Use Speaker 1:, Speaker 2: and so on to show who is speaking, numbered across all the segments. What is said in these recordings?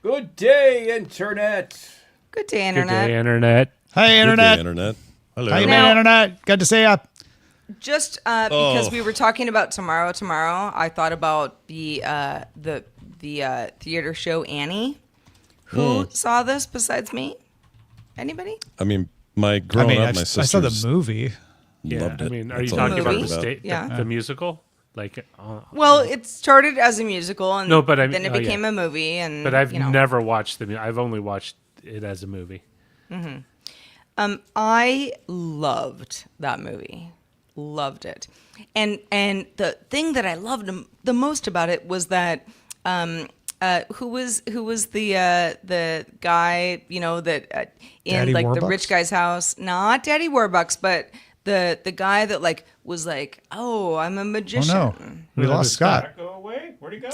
Speaker 1: Good day, Internet.
Speaker 2: Good day,
Speaker 3: Good
Speaker 2: Internet.
Speaker 3: day, Internet.
Speaker 4: Hey, Internet.
Speaker 5: Good day, Internet. Hello.
Speaker 4: How you
Speaker 2: Now-
Speaker 4: been, Internet? Good to see ya.
Speaker 2: Just because we were talking about tomorrow, I thought about the theater show Annie. Who saw this besides me? Anybody?
Speaker 5: I mean, growing up, my
Speaker 4: I
Speaker 5: sisters
Speaker 4: saw the movie.
Speaker 5: loved it.
Speaker 3: I mean, are
Speaker 5: That's
Speaker 3: you
Speaker 5: all I
Speaker 3: talking
Speaker 5: heard
Speaker 3: about
Speaker 2: Movie? Yeah.
Speaker 3: the musical? Like,
Speaker 2: Well, it started as a musical, and
Speaker 3: No, but I mean-
Speaker 2: then it
Speaker 3: oh, yeah.
Speaker 2: became a movie. And
Speaker 3: but I've
Speaker 2: you know.
Speaker 3: never watched I've only watched it as a movie.
Speaker 2: I loved that movie. Loved it. And the thing that I loved the most about it was that who was the guy, you know, that in
Speaker 4: Daddy
Speaker 2: like the
Speaker 4: Warbucks?
Speaker 2: rich guy's house, not Daddy Warbucks, but the guy that like was like, "Oh, I'm a
Speaker 4: Oh,
Speaker 2: magician."
Speaker 4: no. We lost Scott.
Speaker 1: Go away. Where'd he go?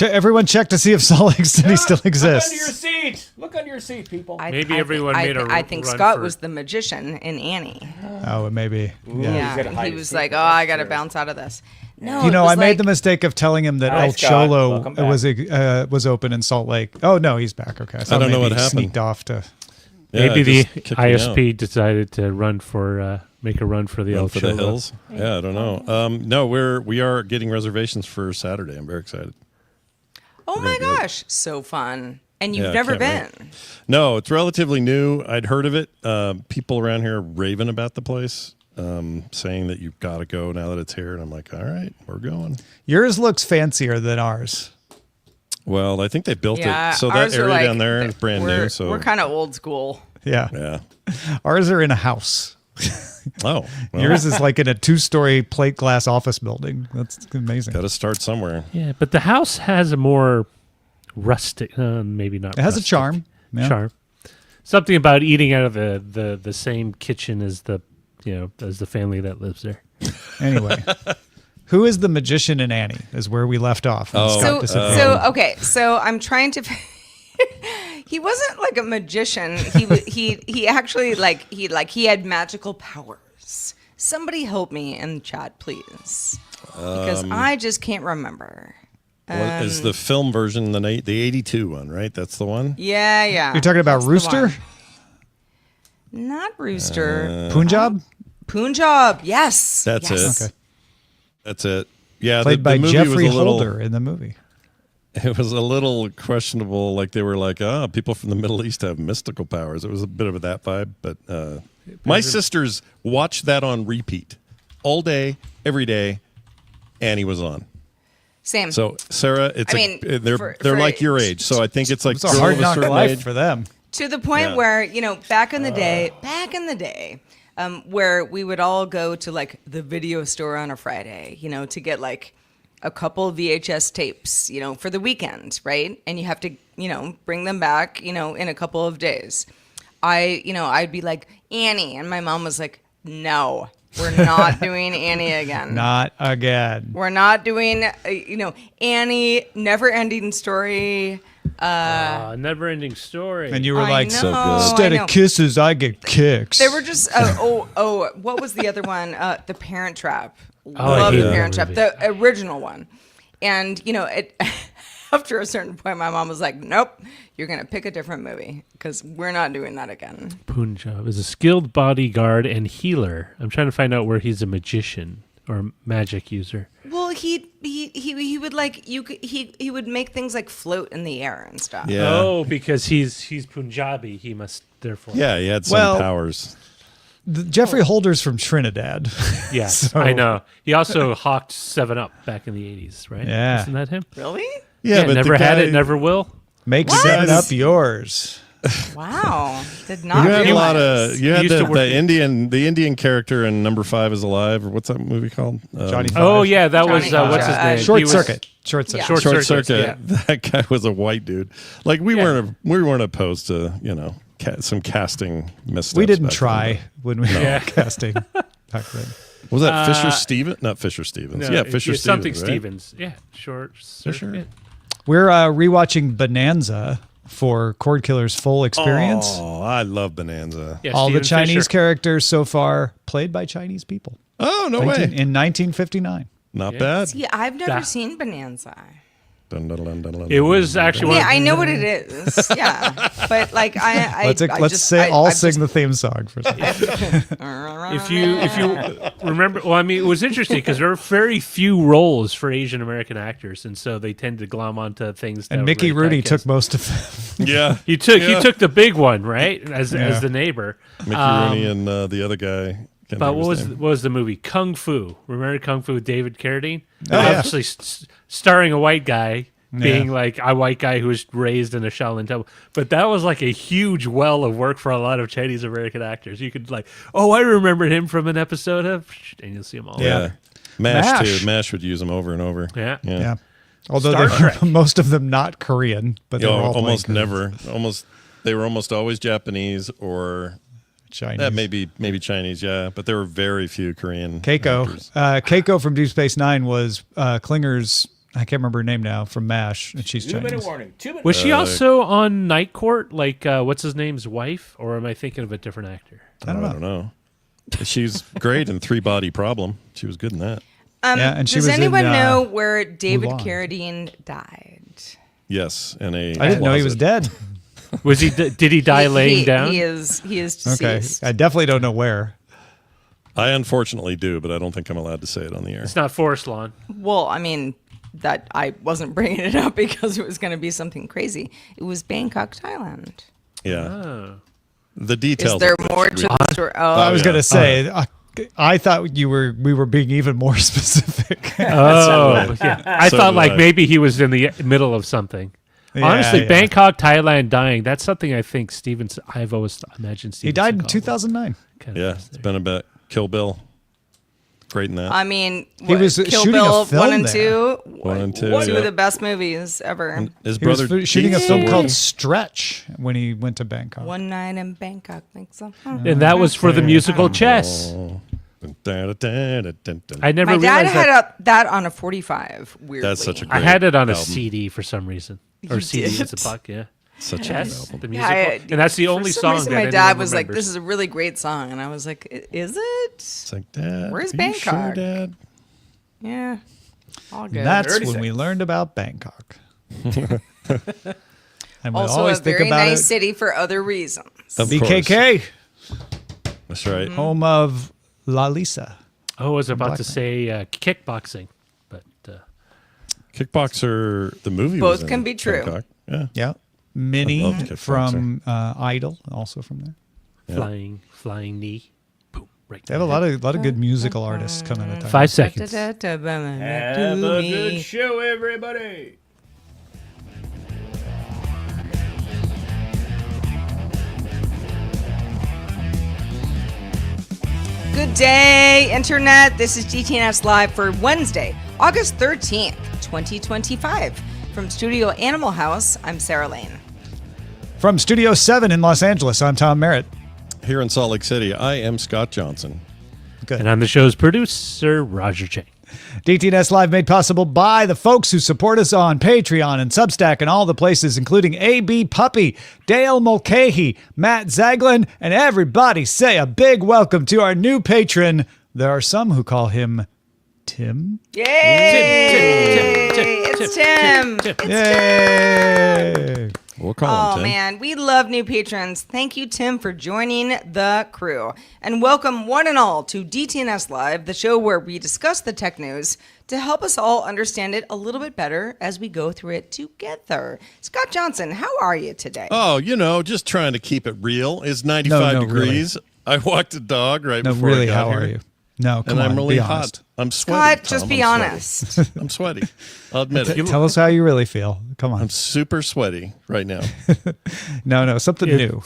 Speaker 4: Everyone check to see if Salt Lake City still
Speaker 1: Look under your
Speaker 4: exists.
Speaker 1: seat. Look under your seat, people.
Speaker 3: Maybe everyone made a
Speaker 2: I think
Speaker 3: run
Speaker 2: Scott
Speaker 3: for-
Speaker 2: was the magician in Annie.
Speaker 4: Oh, it may be. Yeah.
Speaker 2: Yeah,
Speaker 1: gotta hide
Speaker 2: he
Speaker 1: his
Speaker 2: was
Speaker 1: secret,
Speaker 2: like, "Oh, I got to
Speaker 1: that's
Speaker 2: bounce out of this." No,
Speaker 4: You
Speaker 2: it
Speaker 4: know,
Speaker 2: was
Speaker 4: I made
Speaker 2: like-
Speaker 4: the mistake of telling him that
Speaker 1: Hi,
Speaker 4: El
Speaker 1: Scott.
Speaker 4: Cholo
Speaker 1: Welcome back.
Speaker 4: was open in Salt Lake. Oh, no, he's back. Okay. So
Speaker 5: I don't know
Speaker 4: maybe
Speaker 5: what
Speaker 4: he
Speaker 5: happened.
Speaker 4: sneaked off to...
Speaker 5: Yeah,
Speaker 3: Maybe
Speaker 5: it
Speaker 3: the
Speaker 5: just kicked me out.
Speaker 3: ISP decided to make a run for the
Speaker 5: Run
Speaker 3: El
Speaker 5: for the
Speaker 3: Cholo.
Speaker 5: hills. Yeah, I don't know. No, we are getting reservations for Saturday. I'm very excited.
Speaker 2: Oh my
Speaker 5: good.
Speaker 2: gosh, so fun. And you've
Speaker 5: Yeah, I
Speaker 2: never
Speaker 5: can't
Speaker 2: been.
Speaker 5: No, it's relatively new. I'd heard of it. People around here raving about the place, saying that you've got to go now that it's here. And I'm like, all right, we're going.
Speaker 4: Yours looks fancier than ours.
Speaker 5: Well, I think they built
Speaker 2: Yeah,
Speaker 5: it. So that
Speaker 2: ours are
Speaker 5: area
Speaker 2: like-
Speaker 5: down there is brand new. So
Speaker 2: we're kind of old school.
Speaker 4: Yeah.
Speaker 5: yeah.
Speaker 4: Ours are in a house.
Speaker 5: Oh, well,
Speaker 4: Yours is like in a 2-story plate glass office building. That's amazing.
Speaker 5: got to start somewhere.
Speaker 3: Yeah, but the house has a more rustic, maybe not.
Speaker 4: It has a
Speaker 3: rustic
Speaker 4: charm. Yeah.
Speaker 3: Charm. Something about eating out of the same kitchen as the family that lives there.
Speaker 4: Anyway, who is the magician in Annie? Is where we left off. when
Speaker 5: Oh,
Speaker 4: Scott disappeared.
Speaker 2: So I'm trying to. He wasn't like a magician. He actually he had magical powers. Somebody help me in the chat, please, because I just can't remember.
Speaker 5: What is the film version, the 82 one, right? That's the one?
Speaker 2: Yeah.
Speaker 4: You're talking about
Speaker 2: That's the
Speaker 4: Rooster?
Speaker 2: one. Not Rooster.
Speaker 4: Punjab?
Speaker 2: Punjab. Yes.
Speaker 5: That's
Speaker 2: yes.
Speaker 5: it.
Speaker 4: Okay.
Speaker 5: That's it. Yeah,
Speaker 4: Played
Speaker 5: the
Speaker 4: by
Speaker 5: movie
Speaker 4: Jeffrey
Speaker 5: was a little,
Speaker 4: Holder in the movie.
Speaker 5: It was a little questionable. Like they were like, people from the Middle East have mystical powers. It was a bit of that vibe. But my sisters watched that on repeat all day, every day. Annie was on.
Speaker 2: Same.
Speaker 5: So Sarah, it's
Speaker 2: I mean,
Speaker 5: they're
Speaker 2: for
Speaker 5: like your age. So I think it's like
Speaker 4: It's a
Speaker 5: girl
Speaker 4: hard
Speaker 5: of a
Speaker 4: knock
Speaker 5: certain
Speaker 4: life
Speaker 5: age.
Speaker 4: for them.
Speaker 2: To the point
Speaker 5: Yeah.
Speaker 2: where, back in the day, where we would all go to like the video store on a Friday, to get like a couple VHS tapes, for the weekend, right? And you have to, bring them back, in a couple of days. I'd be like, Annie. And my mom was like, no, we're not doing Annie again.
Speaker 4: Not again.
Speaker 2: We're not doing, Annie, never ending story.
Speaker 3: Never ending story.
Speaker 4: And you were
Speaker 2: I
Speaker 4: like,
Speaker 2: know,
Speaker 5: So good.
Speaker 4: instead
Speaker 2: I know.
Speaker 4: of kisses, I get kicks.
Speaker 2: They were just what was the other one? The Parent Trap.
Speaker 3: I
Speaker 2: Love
Speaker 3: hated
Speaker 2: the
Speaker 3: that
Speaker 2: Parent Trap,
Speaker 3: movie.
Speaker 2: the original one. And after a certain point, my mom was like, "Nope, you're gonna pick a different movie because we're not doing that again."
Speaker 3: Punjab is a skilled bodyguard and healer. I'm trying to find out where he's a magician or a magic user.
Speaker 2: Well, he would like he would make things like float in the air and stuff.
Speaker 5: Yeah.
Speaker 3: Oh, because he's Punjabi. He must therefore.
Speaker 5: Yeah, he had some
Speaker 4: Well-
Speaker 5: powers.
Speaker 4: Jeffrey Holder's from Trinidad.
Speaker 3: Yeah,
Speaker 4: So-
Speaker 3: I know. He also hawked 7-Up back in the 80s, right?
Speaker 4: Yeah.
Speaker 3: Isn't that him?
Speaker 2: Really?
Speaker 5: Yeah, but
Speaker 3: never
Speaker 5: the
Speaker 3: had
Speaker 5: guy-
Speaker 3: it, never will.
Speaker 4: Make
Speaker 2: What?
Speaker 4: 7 up yours.
Speaker 2: Wow. Did not
Speaker 5: You had a
Speaker 2: realize.
Speaker 5: lot of. You had
Speaker 3: used to work
Speaker 5: the Indian character in Number 5 is Alive, or what's that movie called?
Speaker 4: Johnny
Speaker 3: Oh,
Speaker 4: Five.
Speaker 3: yeah, that
Speaker 2: Johnny
Speaker 3: was, what's his
Speaker 2: Five.
Speaker 3: name?
Speaker 4: Short
Speaker 3: He was-
Speaker 4: Circuit. Short Circuit.
Speaker 2: Yeah.
Speaker 3: Short
Speaker 5: Short
Speaker 3: Circuit,
Speaker 5: Circuit.
Speaker 3: yeah.
Speaker 5: That guy was a white dude. Like we
Speaker 3: Yeah.
Speaker 5: weren't opposed to some casting missteps.
Speaker 4: We didn't
Speaker 5: back
Speaker 4: try
Speaker 5: then,
Speaker 4: when we
Speaker 3: Yeah.
Speaker 4: were casting back then.
Speaker 5: but- Was that Fisher Stevens? Not Fisher Stevens.
Speaker 3: No,
Speaker 5: Yeah, Fisher Stevens.
Speaker 3: something
Speaker 5: right?
Speaker 3: Stevens. Yeah, Short
Speaker 5: Fisher?
Speaker 3: Circuit.
Speaker 4: We're rewatching Bonanza for Cord Killer's full experience.
Speaker 5: Oh, I love Bonanza.
Speaker 3: Yeah,
Speaker 4: All the
Speaker 3: Steven
Speaker 4: Chinese
Speaker 3: Fisher.
Speaker 4: characters so far played by Chinese people.
Speaker 5: Oh no
Speaker 4: 19
Speaker 5: way!
Speaker 4: in 1959.
Speaker 5: Not
Speaker 3: Yeah.
Speaker 5: bad.
Speaker 2: See, I've never
Speaker 3: That-
Speaker 2: seen Bonanza.
Speaker 3: It was actually
Speaker 2: Yeah, I know what it is. Yeah, but like
Speaker 4: Let's sing the theme song for a second.
Speaker 3: if you remember, well, I mean, it was interesting because there are very few roles for Asian American actors, and so they tend to glom onto things. That
Speaker 4: And
Speaker 3: were
Speaker 4: Mickey
Speaker 3: very
Speaker 4: Rooney
Speaker 3: typecast.
Speaker 4: took most of them.
Speaker 5: Yeah.
Speaker 3: He took the big one, right, as the neighbor.
Speaker 5: Mickey Rooney and the other guy. Can't
Speaker 3: But
Speaker 5: remember
Speaker 3: what
Speaker 5: his name.
Speaker 3: was the movie Kung Fu? Remember Kung Fu with David Carradine?
Speaker 4: Oh, yeah.
Speaker 3: Obviously starring a white guy being like a white guy who was raised in a Shaolin temple. But that was like a huge well of work for a lot of Chinese American actors. You could like, oh, I remember him from an episode of, and you'll see him all.
Speaker 5: Yeah. MASH,
Speaker 4: MASH.
Speaker 5: too. MASH would use them over and over.
Speaker 3: Yeah.
Speaker 4: Yeah. Although
Speaker 3: Star
Speaker 4: they were
Speaker 3: Trek.
Speaker 4: most of them not Korean, but they were all
Speaker 5: Almost
Speaker 4: playing Korean.
Speaker 5: never. They were almost always Japanese or
Speaker 4: Chinese.
Speaker 5: maybe Chinese, yeah. But there were very few Korean
Speaker 4: Keiko.
Speaker 5: actors.
Speaker 4: Keiko from Deep Space Nine was Klinger's, I can't remember her name now, from MASH, and she's
Speaker 1: 2-minute
Speaker 4: Chinese.
Speaker 1: warning. 2 minutes.
Speaker 3: Was she also on Night Court? Like, what's his name's wife? Or am I thinking of a different actor?
Speaker 4: I don't
Speaker 5: I
Speaker 4: know.
Speaker 5: don't know. She's great in Three Body Problem. She was good in that.
Speaker 4: Yeah, and she
Speaker 2: Does
Speaker 4: was in,
Speaker 2: anyone know where David
Speaker 4: Mulan.
Speaker 2: Carradine died?
Speaker 5: Yes, in a
Speaker 4: I didn't know he was
Speaker 5: closet.
Speaker 4: dead.
Speaker 3: Was he? Did he die laying down?
Speaker 2: He is
Speaker 4: Okay.
Speaker 2: deceased.
Speaker 4: I definitely don't know where.
Speaker 5: I unfortunately do, but I don't think I'm allowed to say it on the air.
Speaker 3: It's not Forest Lawn.
Speaker 2: Well, I mean, that I wasn't bringing it up because it was going to be something crazy. It was Bangkok, Thailand.
Speaker 5: Yeah.
Speaker 3: Oh.
Speaker 5: The details.
Speaker 2: Is there
Speaker 5: of which
Speaker 2: more
Speaker 5: we-
Speaker 2: to the story? Oh,
Speaker 4: I was
Speaker 5: yeah.
Speaker 4: going to say, I thought we were being even more specific.
Speaker 3: Oh, yeah. I
Speaker 5: So
Speaker 3: thought
Speaker 5: did
Speaker 3: like
Speaker 5: I.
Speaker 3: maybe he was in the middle of something.
Speaker 4: Yeah,
Speaker 3: Honestly,
Speaker 4: yeah.
Speaker 3: Bangkok, Thailand dying, that's something I think I've always imagined Steven
Speaker 4: He died in
Speaker 3: Seagal
Speaker 4: 2009.
Speaker 3: kind of
Speaker 5: Yeah,
Speaker 3: does
Speaker 5: it's
Speaker 3: there.
Speaker 5: been about Kill Bill. Great in that.
Speaker 2: I mean,
Speaker 4: He was
Speaker 2: Kill
Speaker 4: shooting a
Speaker 2: Bill
Speaker 4: film
Speaker 2: 1 and
Speaker 4: there.
Speaker 2: 2.
Speaker 5: 1 and 2.
Speaker 2: Two
Speaker 5: yeah.
Speaker 2: of the best movies ever.
Speaker 5: His
Speaker 4: He was
Speaker 5: brother
Speaker 4: shooting a
Speaker 5: Keith
Speaker 4: film
Speaker 5: still
Speaker 4: called
Speaker 5: working.
Speaker 4: Stretch when he went to Bangkok.
Speaker 2: One night in Bangkok, think so.
Speaker 3: And that was for the musical Chess. I never
Speaker 2: My dad
Speaker 3: realized
Speaker 2: had
Speaker 3: that.
Speaker 2: that on a 45. Weirdly,
Speaker 5: That's such a
Speaker 3: I
Speaker 5: great
Speaker 3: had it on a
Speaker 5: album.
Speaker 3: CD for some reason. Or
Speaker 2: You
Speaker 3: CD,
Speaker 2: did?
Speaker 3: it's a puck, yeah.
Speaker 5: Such a good
Speaker 3: Chess,
Speaker 5: album.
Speaker 3: the
Speaker 2: Yeah,
Speaker 3: musical. And that's the only
Speaker 2: for some
Speaker 3: song
Speaker 2: reason,
Speaker 3: that
Speaker 2: my
Speaker 3: anyone
Speaker 2: dad was like,
Speaker 3: remembers.
Speaker 2: "This is a really great song," and I was like, "Is it?"
Speaker 5: It's like, Dad,
Speaker 2: Where's
Speaker 5: are you sure,
Speaker 2: Bangkok?
Speaker 5: Dad?
Speaker 2: Yeah, all good.
Speaker 4: That's
Speaker 1: 30
Speaker 4: when we
Speaker 1: seconds.
Speaker 4: learned about Bangkok. And we
Speaker 2: Also,
Speaker 4: always
Speaker 2: a
Speaker 4: think
Speaker 2: very
Speaker 4: about
Speaker 2: nice
Speaker 4: it.
Speaker 2: city for other reasons.
Speaker 5: Of course.
Speaker 4: BKK,
Speaker 5: That's right.
Speaker 4: home of La Lisa.
Speaker 3: Oh, I was about
Speaker 4: Black
Speaker 3: to say kickboxing, but
Speaker 5: Kickboxer, the movie.
Speaker 2: Both
Speaker 5: was in
Speaker 2: can be true.
Speaker 5: Bangkok. Yeah.
Speaker 4: Yeah. Minnie
Speaker 5: I loved Kickboxer.
Speaker 4: from Idol, also from there.
Speaker 5: Yeah.
Speaker 3: flying knee. Boom, right
Speaker 4: They have a lot of good musical artists coming out of time.
Speaker 3: 5 seconds.
Speaker 1: Have a good show, everybody.
Speaker 2: Good day, Internet. This is DTNS Live for Wednesday, August 13th, 2025. From Studio Animal House, I'm Sarah Lane.
Speaker 4: From Studio 7 in Los Angeles, I'm Tom Merritt.
Speaker 5: Here in Salt Lake City, I am Scott Johnson.
Speaker 4: Good.
Speaker 3: And I'm the show's producer, Roger Chang.
Speaker 4: DTNS Live made possible by the folks who support us on Patreon and Substack and all the places, including AB Puppy, Dale Mulcahy, Matt Zaglin, and everybody say a big welcome to our new patron. There are some who call him Tim.
Speaker 2: Yay!
Speaker 3: Tim.
Speaker 2: It's Tim.
Speaker 4: Yay!
Speaker 5: We'll call
Speaker 2: Oh,
Speaker 5: him Tim.
Speaker 2: man. We love new patrons. Thank you, Tim, for joining the crew. And welcome one and all to DTNS Live, the show where we discuss the tech news to help us all understand it a little bit better as we go through it together. Scott Johnson, how are you today?
Speaker 5: Oh, just trying to keep it real. It's 95
Speaker 4: No,
Speaker 5: degrees. I walked a dog right
Speaker 4: No,
Speaker 5: before I
Speaker 4: really,
Speaker 5: got
Speaker 4: how
Speaker 5: here.
Speaker 4: are you? No, come
Speaker 5: And
Speaker 4: on,
Speaker 5: I'm really
Speaker 4: be
Speaker 5: hot.
Speaker 4: honest.
Speaker 5: I'm sweaty.
Speaker 2: Scott, just
Speaker 5: Tom.
Speaker 2: be
Speaker 5: I'm
Speaker 2: honest.
Speaker 5: sweaty. I'm sweaty. I'll admit it.
Speaker 4: Tell us how you really feel. Come on.
Speaker 5: I'm super sweaty right now.
Speaker 4: No, something new.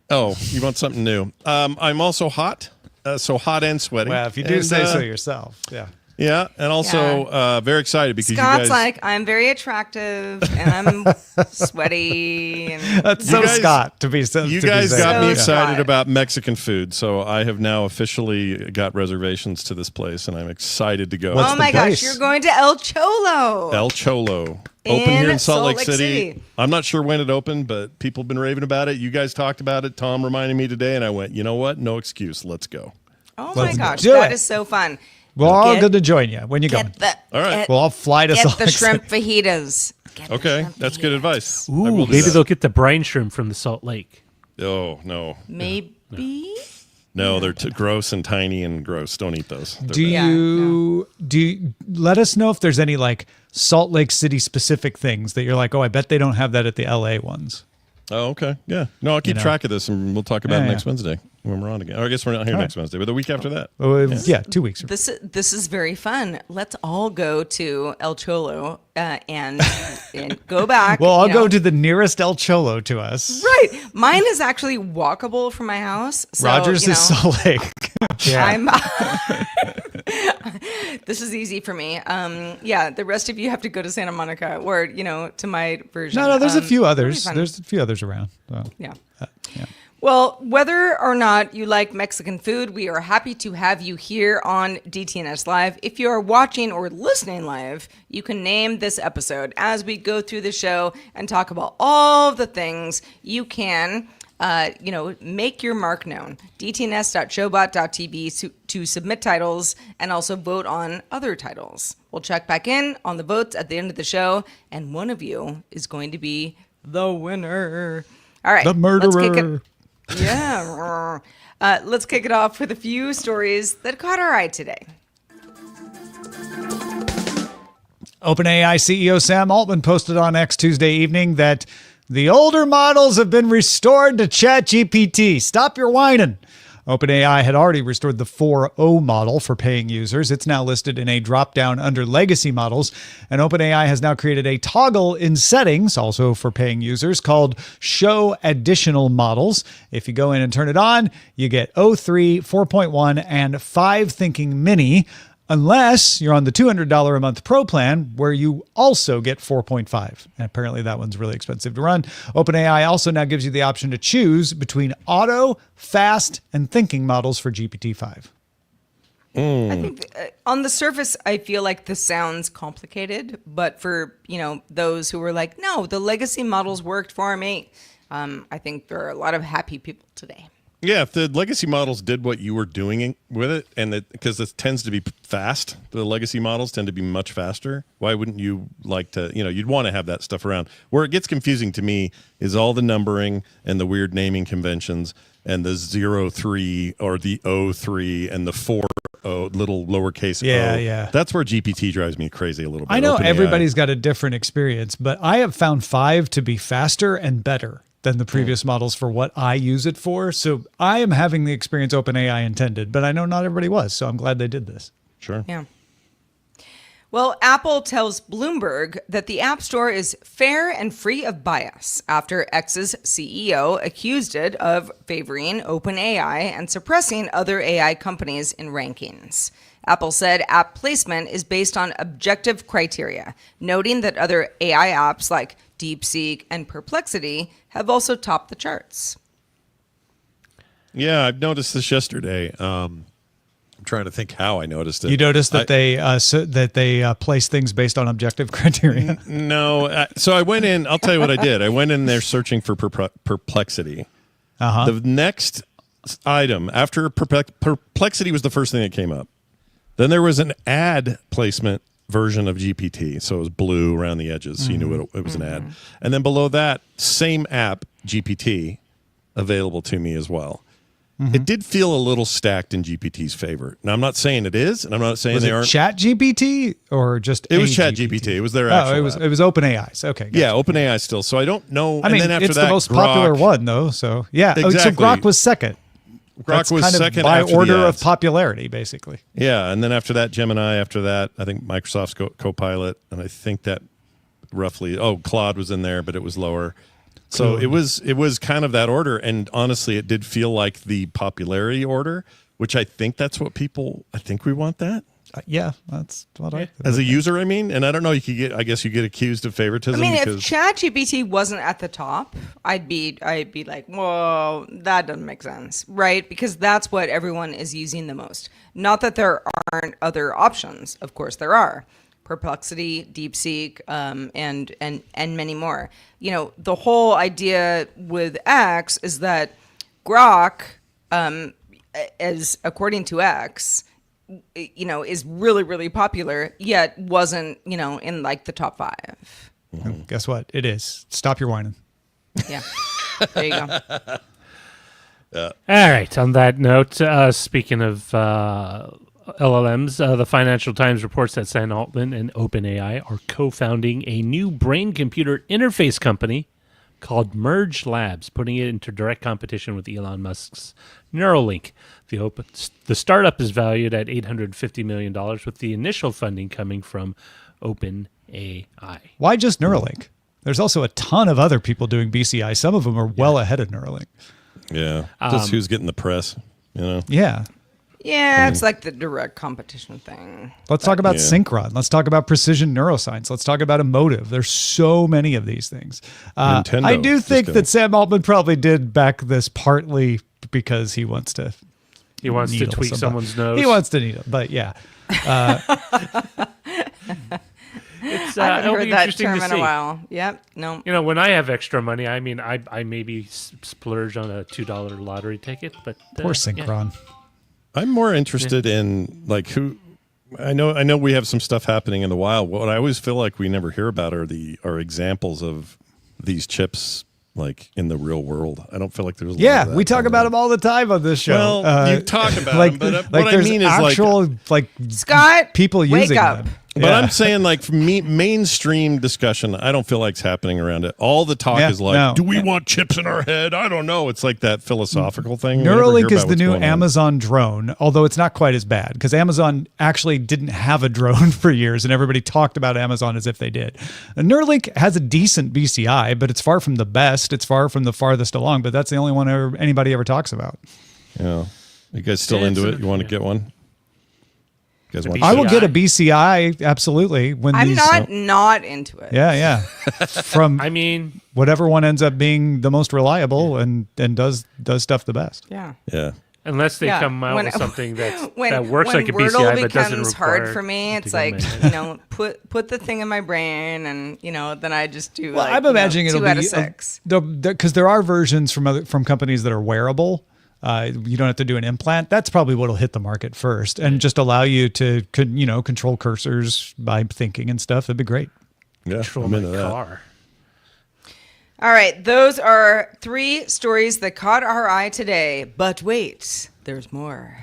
Speaker 5: Oh, you want something new? I'm also hot. So hot and sweaty.
Speaker 4: Well, if you do
Speaker 5: And,
Speaker 4: say so yourself. Yeah.
Speaker 5: Yeah, and also very excited because
Speaker 2: Scott's
Speaker 5: you guys.
Speaker 2: like, I'm very attractive and I'm sweaty. And
Speaker 4: That's so
Speaker 5: guys-
Speaker 4: Scott to be so.
Speaker 5: You
Speaker 4: to be
Speaker 5: guys
Speaker 4: saying.
Speaker 5: got me
Speaker 2: So
Speaker 5: excited
Speaker 2: Scott.
Speaker 5: about Mexican food, so I have now officially got reservations to this place, and I'm excited to go.
Speaker 4: What's
Speaker 2: oh
Speaker 4: the
Speaker 2: my gosh,
Speaker 4: place?
Speaker 2: you're going to El Cholo.
Speaker 5: El Cholo. Open here in Salt Lake City.
Speaker 2: City.
Speaker 5: I'm not sure when it opened, but people have been raving about it. You guys talked about it. Tom reminded me today, and I went, you know what? No excuse. Let's go.
Speaker 2: Oh my
Speaker 4: Let's
Speaker 2: gosh,
Speaker 4: do
Speaker 2: that
Speaker 4: it.
Speaker 2: is so fun.
Speaker 4: We're all
Speaker 2: Get-
Speaker 4: good to join you. When you going?
Speaker 2: Get the
Speaker 5: All right.
Speaker 2: get,
Speaker 4: We'll all fly to
Speaker 2: get
Speaker 4: Salt
Speaker 2: the
Speaker 4: Lake City.
Speaker 2: shrimp fajitas. Get
Speaker 5: Okay,
Speaker 2: them
Speaker 5: that's good
Speaker 2: yet.
Speaker 5: advice. I
Speaker 3: Ooh,
Speaker 5: will do
Speaker 3: maybe
Speaker 5: that.
Speaker 3: they'll get the brine shrimp from the Salt Lake.
Speaker 5: Oh no,
Speaker 2: Maybe.
Speaker 5: no, they're too gross and tiny and gross. Don't eat those. They're
Speaker 4: Do
Speaker 5: bad.
Speaker 4: you let us know if there's any like Salt Lake City specific things that you're like, oh, I bet they don't have that at the LA ones.
Speaker 5: Oh, okay. Yeah. No, I'll keep
Speaker 4: know.
Speaker 5: track of this, and we'll talk about it
Speaker 4: Yeah,
Speaker 5: next Wednesday when we're on again. Or I guess we're not here next Wednesday, but the week after that.
Speaker 4: Oh, yeah, 2 weeks.
Speaker 2: This is very fun. Let's all go to El Cholo and go back.
Speaker 4: Well, I'll
Speaker 2: you
Speaker 4: go
Speaker 2: know.
Speaker 4: to the nearest El Cholo to us.
Speaker 2: Right. Mine is actually walkable from my house. So,
Speaker 4: Rogers
Speaker 2: you know,
Speaker 4: is Salt Lake.
Speaker 2: I'm. This is easy for me. Yeah, the rest of you have to go to Santa Monica or to my version.
Speaker 4: No, there's a few
Speaker 2: it'll be
Speaker 4: others.
Speaker 2: fun.
Speaker 4: There's a few others around. So.
Speaker 2: Yeah.
Speaker 4: Yeah.
Speaker 2: Well, whether or not you like Mexican food, we are happy to have you here on DTNS Live. If you are watching or listening live, you can name this episode as we go through the show and talk about all the things you can, make your mark known. DTNS.showbot.tv to submit titles and also vote on other titles. We'll check back in on the votes at the end of the show, and one of you is going to be the winner. All right.
Speaker 4: The
Speaker 2: let's kick
Speaker 4: murderer.
Speaker 2: it. Yeah. Let's kick it off with a few stories that caught our eye today.
Speaker 4: OpenAI CEO Sam Altman posted on X Tuesday evening that the older models have been restored to ChatGPT. Stop your whining. OpenAI had already restored the 4.0 model for paying users. It's now listed in a drop-down under legacy models. And OpenAI has now created a toggle in settings, also for paying users, called Show Additional Models. If you go in and turn it on, you get O3, 4.1, and 5 Thinking Mini, unless you're on the $200 a month Pro plan, where you also get 4.5. And apparently that one's really expensive to run. OpenAI also now gives you the option to choose between auto, fast, and thinking models for GPT-5.
Speaker 2: I think on the surface, I feel like this sounds complicated, but for those who were like, no, the legacy models worked for me, I think there are a lot of happy people today.
Speaker 5: Yeah, if the legacy models did what you were doing with it, and because this tends to be fast, the legacy models tend to be much faster. Why wouldn't you like to? You'd want to have that stuff around. Where it gets confusing to me is all the numbering and the weird naming conventions, and the 03 or the 03 and the 40 little lowercase o.
Speaker 4: Yeah.
Speaker 5: That's where GPT drives me crazy a little bit.
Speaker 4: I know
Speaker 5: OpenAI.
Speaker 4: everybody's got a different experience, but I have found 5 to be faster and better than the previous models for what I use it for. So I am having the experience OpenAI intended, but I know not everybody was. So I'm glad they did this.
Speaker 5: Sure.
Speaker 2: Yeah. Well, Apple tells Bloomberg that the App Store is fair and free of bias after X's CEO accused it of favoring OpenAI and suppressing other AI companies in rankings. Apple said app placement is based on objective criteria, noting that other AI apps like DeepSeek and Perplexity have also topped the charts.
Speaker 5: Yeah, I've noticed this yesterday. I'm trying to think how I noticed it.
Speaker 4: You noticed that they place things based on objective criteria.
Speaker 5: No. So I went in. I'll tell you what I did. I went in there searching for Perplexity.
Speaker 4: Uh-huh.
Speaker 5: The next item after Perplexity was the first thing that came up. Then there was an ad placement version of GPT. So it was blue around the edges. So you knew it was an ad. And then below that, same app, GPT, available to me as well. It did feel a little stacked in GPT's favor. Now, I'm not saying it is, and I'm not saying
Speaker 4: Was
Speaker 5: they
Speaker 4: it
Speaker 5: aren't.
Speaker 4: ChatGPT or just
Speaker 5: It was
Speaker 4: a
Speaker 5: ChatGPT. It was their actual
Speaker 4: it
Speaker 5: app.
Speaker 4: was OpenAI. So, okay. Gotcha.
Speaker 5: Yeah, OpenAI still. So I don't know.
Speaker 4: I mean,
Speaker 5: and then after
Speaker 4: it's
Speaker 5: that,
Speaker 4: the most
Speaker 5: Grok,
Speaker 4: popular one, though. So, yeah. Oh, so
Speaker 5: Exactly.
Speaker 4: Grok was second. That's
Speaker 5: was
Speaker 4: kind of
Speaker 5: second
Speaker 4: by
Speaker 5: after the
Speaker 4: order of
Speaker 5: ads.
Speaker 4: popularity, basically.
Speaker 5: Yeah, and then after that, Gemini. After that, I think Microsoft's Copilot, and I think that roughly. Oh, Claude was in there, but it was lower. So it was kind of that order, and honestly, it did feel like the popularity order, which I think that's what people. I think we want that
Speaker 4: Yeah, that's what I.
Speaker 5: as a user. I mean, and I don't know. You could get. I guess you get accused of favoritism.
Speaker 2: I mean, if
Speaker 5: because,
Speaker 2: ChatGPT wasn't at the top, I'd be like, whoa, that doesn't make sense, right? Because that's what everyone is using the most. Not that there aren't other options. Of course, there are. Perplexity, DeepSeek, and many more. The whole idea with X is that Grok, as according to X, is really, really popular, yet wasn't, in like the top 5.
Speaker 4: And guess what? It is. Stop your whining.
Speaker 2: Yeah. There you go.
Speaker 3: All right. On that note, speaking of LLMs, the Financial Times reports that Sam Altman and OpenAI are co-founding a new brain-computer interface company called Merge Labs, putting it into direct competition with Elon Musk's Neuralink. The startup is valued at $850 million, with the initial funding coming from OpenAI.
Speaker 4: Why just Neuralink? There's also a ton of other people doing BCI. Some of them are well ahead of Neuralink.
Speaker 5: Yeah. Just who's getting the press, you know?
Speaker 4: Yeah.
Speaker 2: Yeah, it's like the direct competition thing.
Speaker 4: Let's talk about synchron. Let's talk about precision neuroscience. Let's talk about emotive. There's so many of these things.
Speaker 5: Nintendo.
Speaker 4: I do think that Sam Altman probably did back this partly because he wants to.
Speaker 3: He wants to tweak someone's nose.
Speaker 4: He wants to needle, but yeah.
Speaker 3: It's,
Speaker 2: I haven't
Speaker 3: it'll
Speaker 2: heard
Speaker 3: be
Speaker 2: that
Speaker 3: interesting
Speaker 2: term
Speaker 3: to
Speaker 2: in a
Speaker 3: see.
Speaker 2: while. Yep. No.
Speaker 3: You know, when I have extra money, I mean, I maybe splurge on a $2 lottery ticket, but
Speaker 4: Poor synchron.
Speaker 5: I'm more interested in like who. I know we have some stuff happening in the wild. What I always feel like we never hear about are examples of these chips like in the real world. I don't feel like there's a lot of that
Speaker 4: we talk about them all the time on this show.
Speaker 5: Well, you talk about them, but what I mean is
Speaker 4: actual,
Speaker 5: like
Speaker 2: Scott,
Speaker 4: people
Speaker 2: wake
Speaker 4: using
Speaker 2: up.
Speaker 4: them.
Speaker 5: But I'm saying, like, for me, mainstream discussion, I don't feel like it's happening around it. All the talk is like, do we want chips in our head? I don't know. It's like that philosophical thing.
Speaker 4: Neuralink is the new Amazon drone, although it's not quite as bad because Amazon actually didn't have a drone for years, and everybody talked about Amazon as if they did. And Neuralink has a decent BCI, but it's far from the best. It's far from the farthest along, but that's the only one anybody ever talks about.
Speaker 5: Yeah. You guys still into it? You want to get one?
Speaker 4: I will get a BCI, absolutely. When
Speaker 2: I'm not into it.
Speaker 4: Yeah. From
Speaker 3: I mean,
Speaker 4: whatever one ends up being the most reliable and does stuff the best.
Speaker 2: Yeah.
Speaker 5: Yeah.
Speaker 3: Unless they come out with something that works like a
Speaker 2: Wordle
Speaker 3: BCI but doesn't
Speaker 2: becomes
Speaker 3: require
Speaker 2: hard for me. It's
Speaker 3: to go
Speaker 2: like,
Speaker 3: in.
Speaker 2: put the thing in my brain, and then I just do.
Speaker 4: Well,
Speaker 2: like,
Speaker 4: I'm imagining it'll
Speaker 2: 2
Speaker 4: be
Speaker 2: out of 6
Speaker 4: because there are versions from companies that are wearable. You don't have to do an implant. That's probably what'll hit the market first, and just allow you to control cursors by thinking and stuff. That'd be great.
Speaker 5: Yeah,
Speaker 3: Control
Speaker 5: I'm
Speaker 3: my
Speaker 5: into that.
Speaker 3: car.
Speaker 2: All right, those are 3 stories that caught our eye today. But wait, there's more.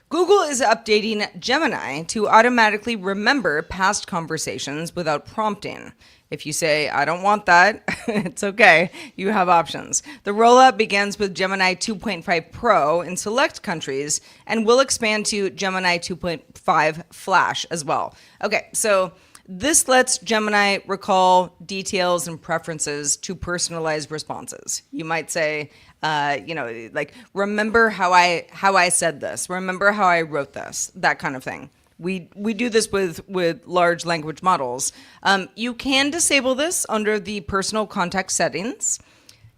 Speaker 2: Google is updating Gemini to automatically remember past conversations without prompting. If you say, I don't want that, it's okay. You have options. The rollout begins with Gemini 2.5 Pro in select countries and will expand to Gemini 2.5 Flash as well. Okay, so this lets Gemini recall details and preferences to personalized responses. You might say, like, remember how I said this, remember how I wrote this, that kind of thing. We do this with large language models. You can disable this under the personal context settings.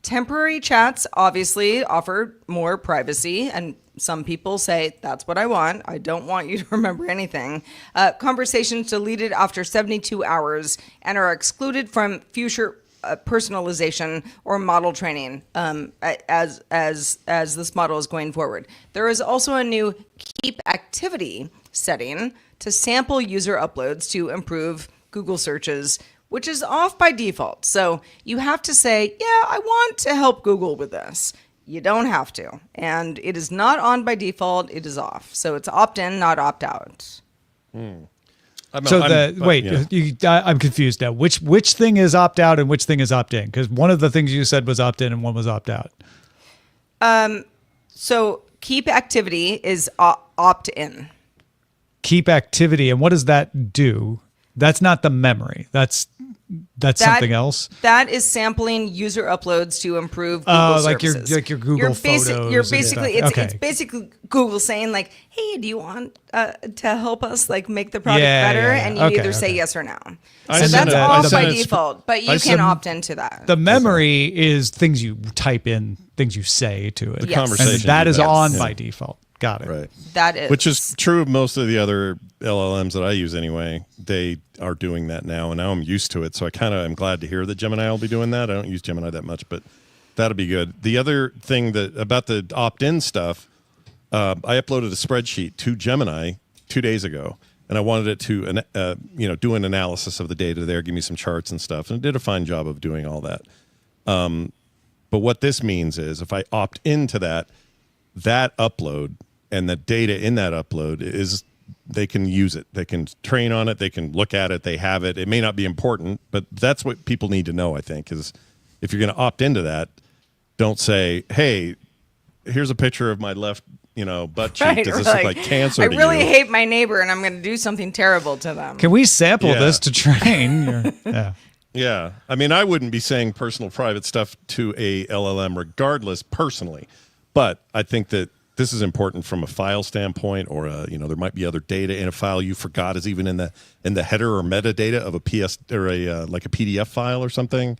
Speaker 2: Temporary chats obviously offer more privacy, and some people say, that's what I want. I don't want you to remember anything. Conversations deleted after 72 hours and are excluded from future personalization or model training as this model is going forward. There is also a new keep activity setting to sample user uploads to improve Google searches, which is off by default. So you have to say, yeah, I want to help Google with this. You don't have to. And it is not on by default, it is off. So it's opt-in, not opt-out.
Speaker 4: I'm confused now. Which thing is opt-out and which thing is opt-in? Because one of the things you said was opt-in and one was opt-out.
Speaker 2: So keep activity is opt-in.
Speaker 4: Keep activity, and what does that do? That's not the memory. That's something else.
Speaker 2: That is sampling user uploads to improve Google services.
Speaker 4: like your Google Photos.
Speaker 2: It's basically Google saying like, hey, do you want to help us like make the product better? And you either say yes or no. So that's all by default, but you can opt into that.
Speaker 4: The memory is things you type in, things you say to it.
Speaker 5: The conversation.
Speaker 4: And that is on by default. Got it.
Speaker 5: Right.
Speaker 2: That is.
Speaker 5: Which is true of most of the other LLMs that I use anyway. They are doing that now, and now I'm used to it. So I kind of am glad to hear that Gemini will be doing that. I don't use Gemini that much, but that'll be good. The other thing about the opt-in stuff, I uploaded a spreadsheet to Gemini 2 days ago, and I wanted it to do an analysis of the data there, give me some charts and stuff, and it did a fine job of doing all that. But what this means is if I opt into that upload and the data in that upload is, they can use it. They can train on it. They can look at it. They have it. It may not be important, but that's what people need to know, I think, is if you're going to opt into that, don't say, hey, here's a picture of my left butt cheek.
Speaker 2: Right,
Speaker 5: Does this
Speaker 2: or
Speaker 5: look like cancer
Speaker 2: I
Speaker 5: to
Speaker 2: really
Speaker 5: you?
Speaker 2: hate my neighbor, and I'm going to do something terrible to them.
Speaker 4: Can we sample
Speaker 5: Yeah.
Speaker 4: this to train? Yeah.
Speaker 5: Yeah. I mean, I wouldn't be saying personal private stuff to a LLM regardless personally, but I think that this is important from a file standpoint, or there might be other data in a file you forgot is even in the header or metadata of a PS or like a PDF file or something.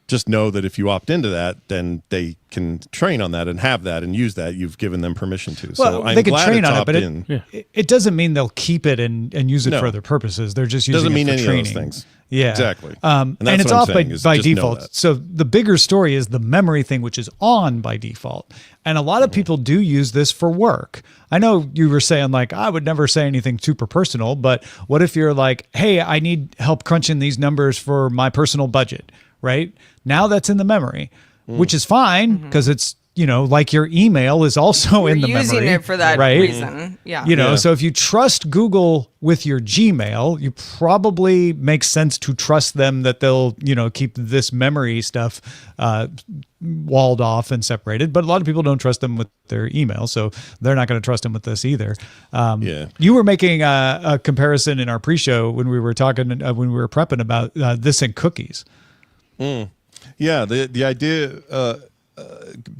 Speaker 5: Just know that if you opt into that, then they can train on that and have that and use that. You've given them permission to.
Speaker 4: Well,
Speaker 5: so I'm
Speaker 4: they can
Speaker 5: glad
Speaker 4: train
Speaker 5: it's
Speaker 4: on it, but
Speaker 5: opt-in.
Speaker 4: it doesn't mean they'll keep it and use it
Speaker 5: No.
Speaker 4: for other purposes. They're just using
Speaker 5: Doesn't mean
Speaker 4: it for
Speaker 5: any
Speaker 4: training.
Speaker 5: of those things.
Speaker 4: Yeah,
Speaker 5: Exactly.
Speaker 4: And
Speaker 5: that's
Speaker 4: it's
Speaker 5: what I'm
Speaker 4: off
Speaker 5: saying, is
Speaker 4: by
Speaker 5: just know
Speaker 4: default.
Speaker 5: that.
Speaker 4: So the bigger story is the memory thing, which is on by default. And a lot of people do use this for work. I know you were saying like, I would never say anything super personal, but what if you're like, hey, I need help crunching these numbers for my personal budget, right? Now that's in the memory, which is fine because it's, like your email is also in the memory.
Speaker 2: Using it for that
Speaker 4: right?
Speaker 2: reason. Yeah.
Speaker 5: Yeah.
Speaker 4: So if you trust Google with your Gmail, you probably makes sense to trust them that they'll, keep this memory stuff walled off and separated. But a lot of people don't trust them with their email, so they're not going to trust them with this either.
Speaker 5: Yeah.
Speaker 4: You were making a comparison in our pre-show when we were talking, when we were prepping about this and cookies.
Speaker 5: Yeah, the idea,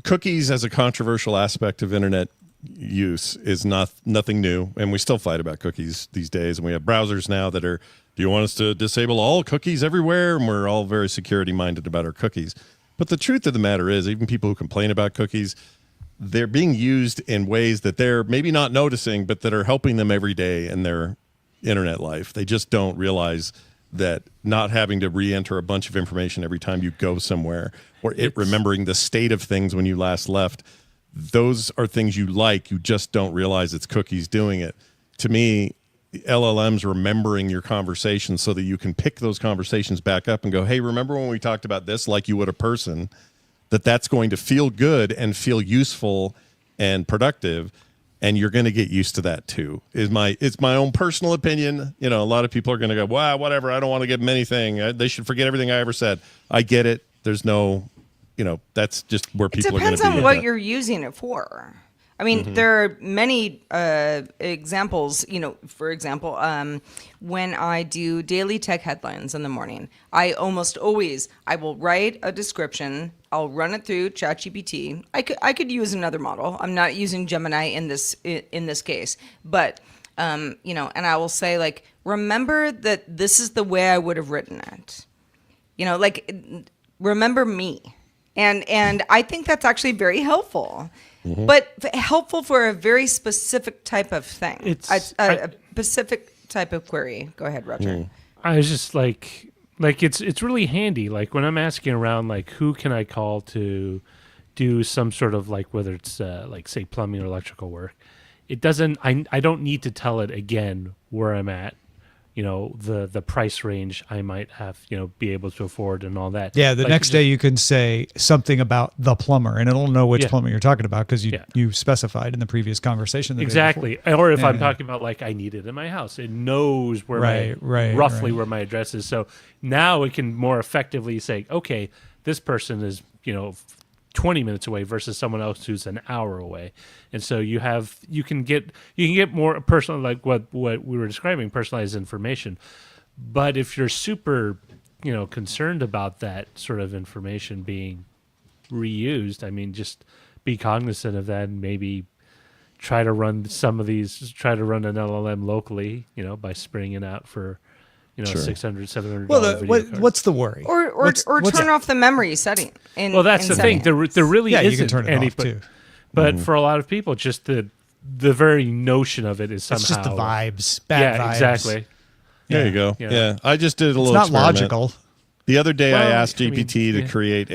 Speaker 5: cookies as a controversial aspect of internet use is nothing new, and we still fight about cookies these days. And we have browsers now that are, do you want us to disable all cookies everywhere? And we're all very security minded about our cookies. But the truth of the matter is, even people who complain about cookies, they're being used in ways that they're maybe not noticing, but that are helping them every day in their internet life. They just don't realize that not having to re-enter a bunch of information every time you go somewhere, or remembering the state of things when you last left, those are things you like. You just don't realize it's cookies doing it. To me, LLMs remembering your conversations so that you can pick those conversations back up and go, hey, remember when we talked about this, like you would a person, that's going to feel good and feel useful and productive. And you're going to get used to that too. It's my own personal opinion. A lot of people are going to go, wow, whatever. I don't want to give them anything. They should forget everything I ever said. I get it. There's no, that's just where people are going to be.
Speaker 2: It depends on what you're using it for. I mean, there are many examples. For example, when I do daily tech headlines in the morning, I almost always I will write a description. I'll run it through ChatGPT. I could use another model. I'm not using Gemini in this case, but and I will say like, remember that this is the way I would have written it. Remember me, and I think that's actually very helpful. But helpful for a very specific type of thing. It's a specific type of query. Go ahead, Roger.
Speaker 3: I was just like it's really handy. Like when I'm asking around, like who can I call to do some sort of like, whether it's like say plumbing or electrical work, it doesn't. I don't need to tell it again where I'm at. The price range I might have, be able to afford and all that.
Speaker 4: Yeah, the next day you can say something about the plumber, and it'll know which plumber you're talking about because you specified in the previous conversation.
Speaker 3: Exactly. Or if I'm talking about like I need it in my house, it knows where roughly where my address is. So now it can more effectively say, okay, this person is 20 minutes away versus someone else who's an hour away. And so you can get more personal, like what we were describing, personalized information. But if you're super, concerned about that sort of information being reused, I mean, just be cognizant of that and maybe try to run an LLM locally, by springing it out for, $600, $700.
Speaker 4: Well, what's the worry?
Speaker 2: Or turn off the memory setting.
Speaker 3: That's the thing. There really
Speaker 4: you
Speaker 3: isn't
Speaker 4: can turn it off too.
Speaker 3: But for a lot of people, just the very notion of it is somehow...
Speaker 4: It's just the vibes. Bad vibes.
Speaker 3: Exactly.
Speaker 5: There you go. Yeah. I just did a little
Speaker 4: It's not
Speaker 5: experiment.
Speaker 4: logical.
Speaker 5: The other day I asked GPT to create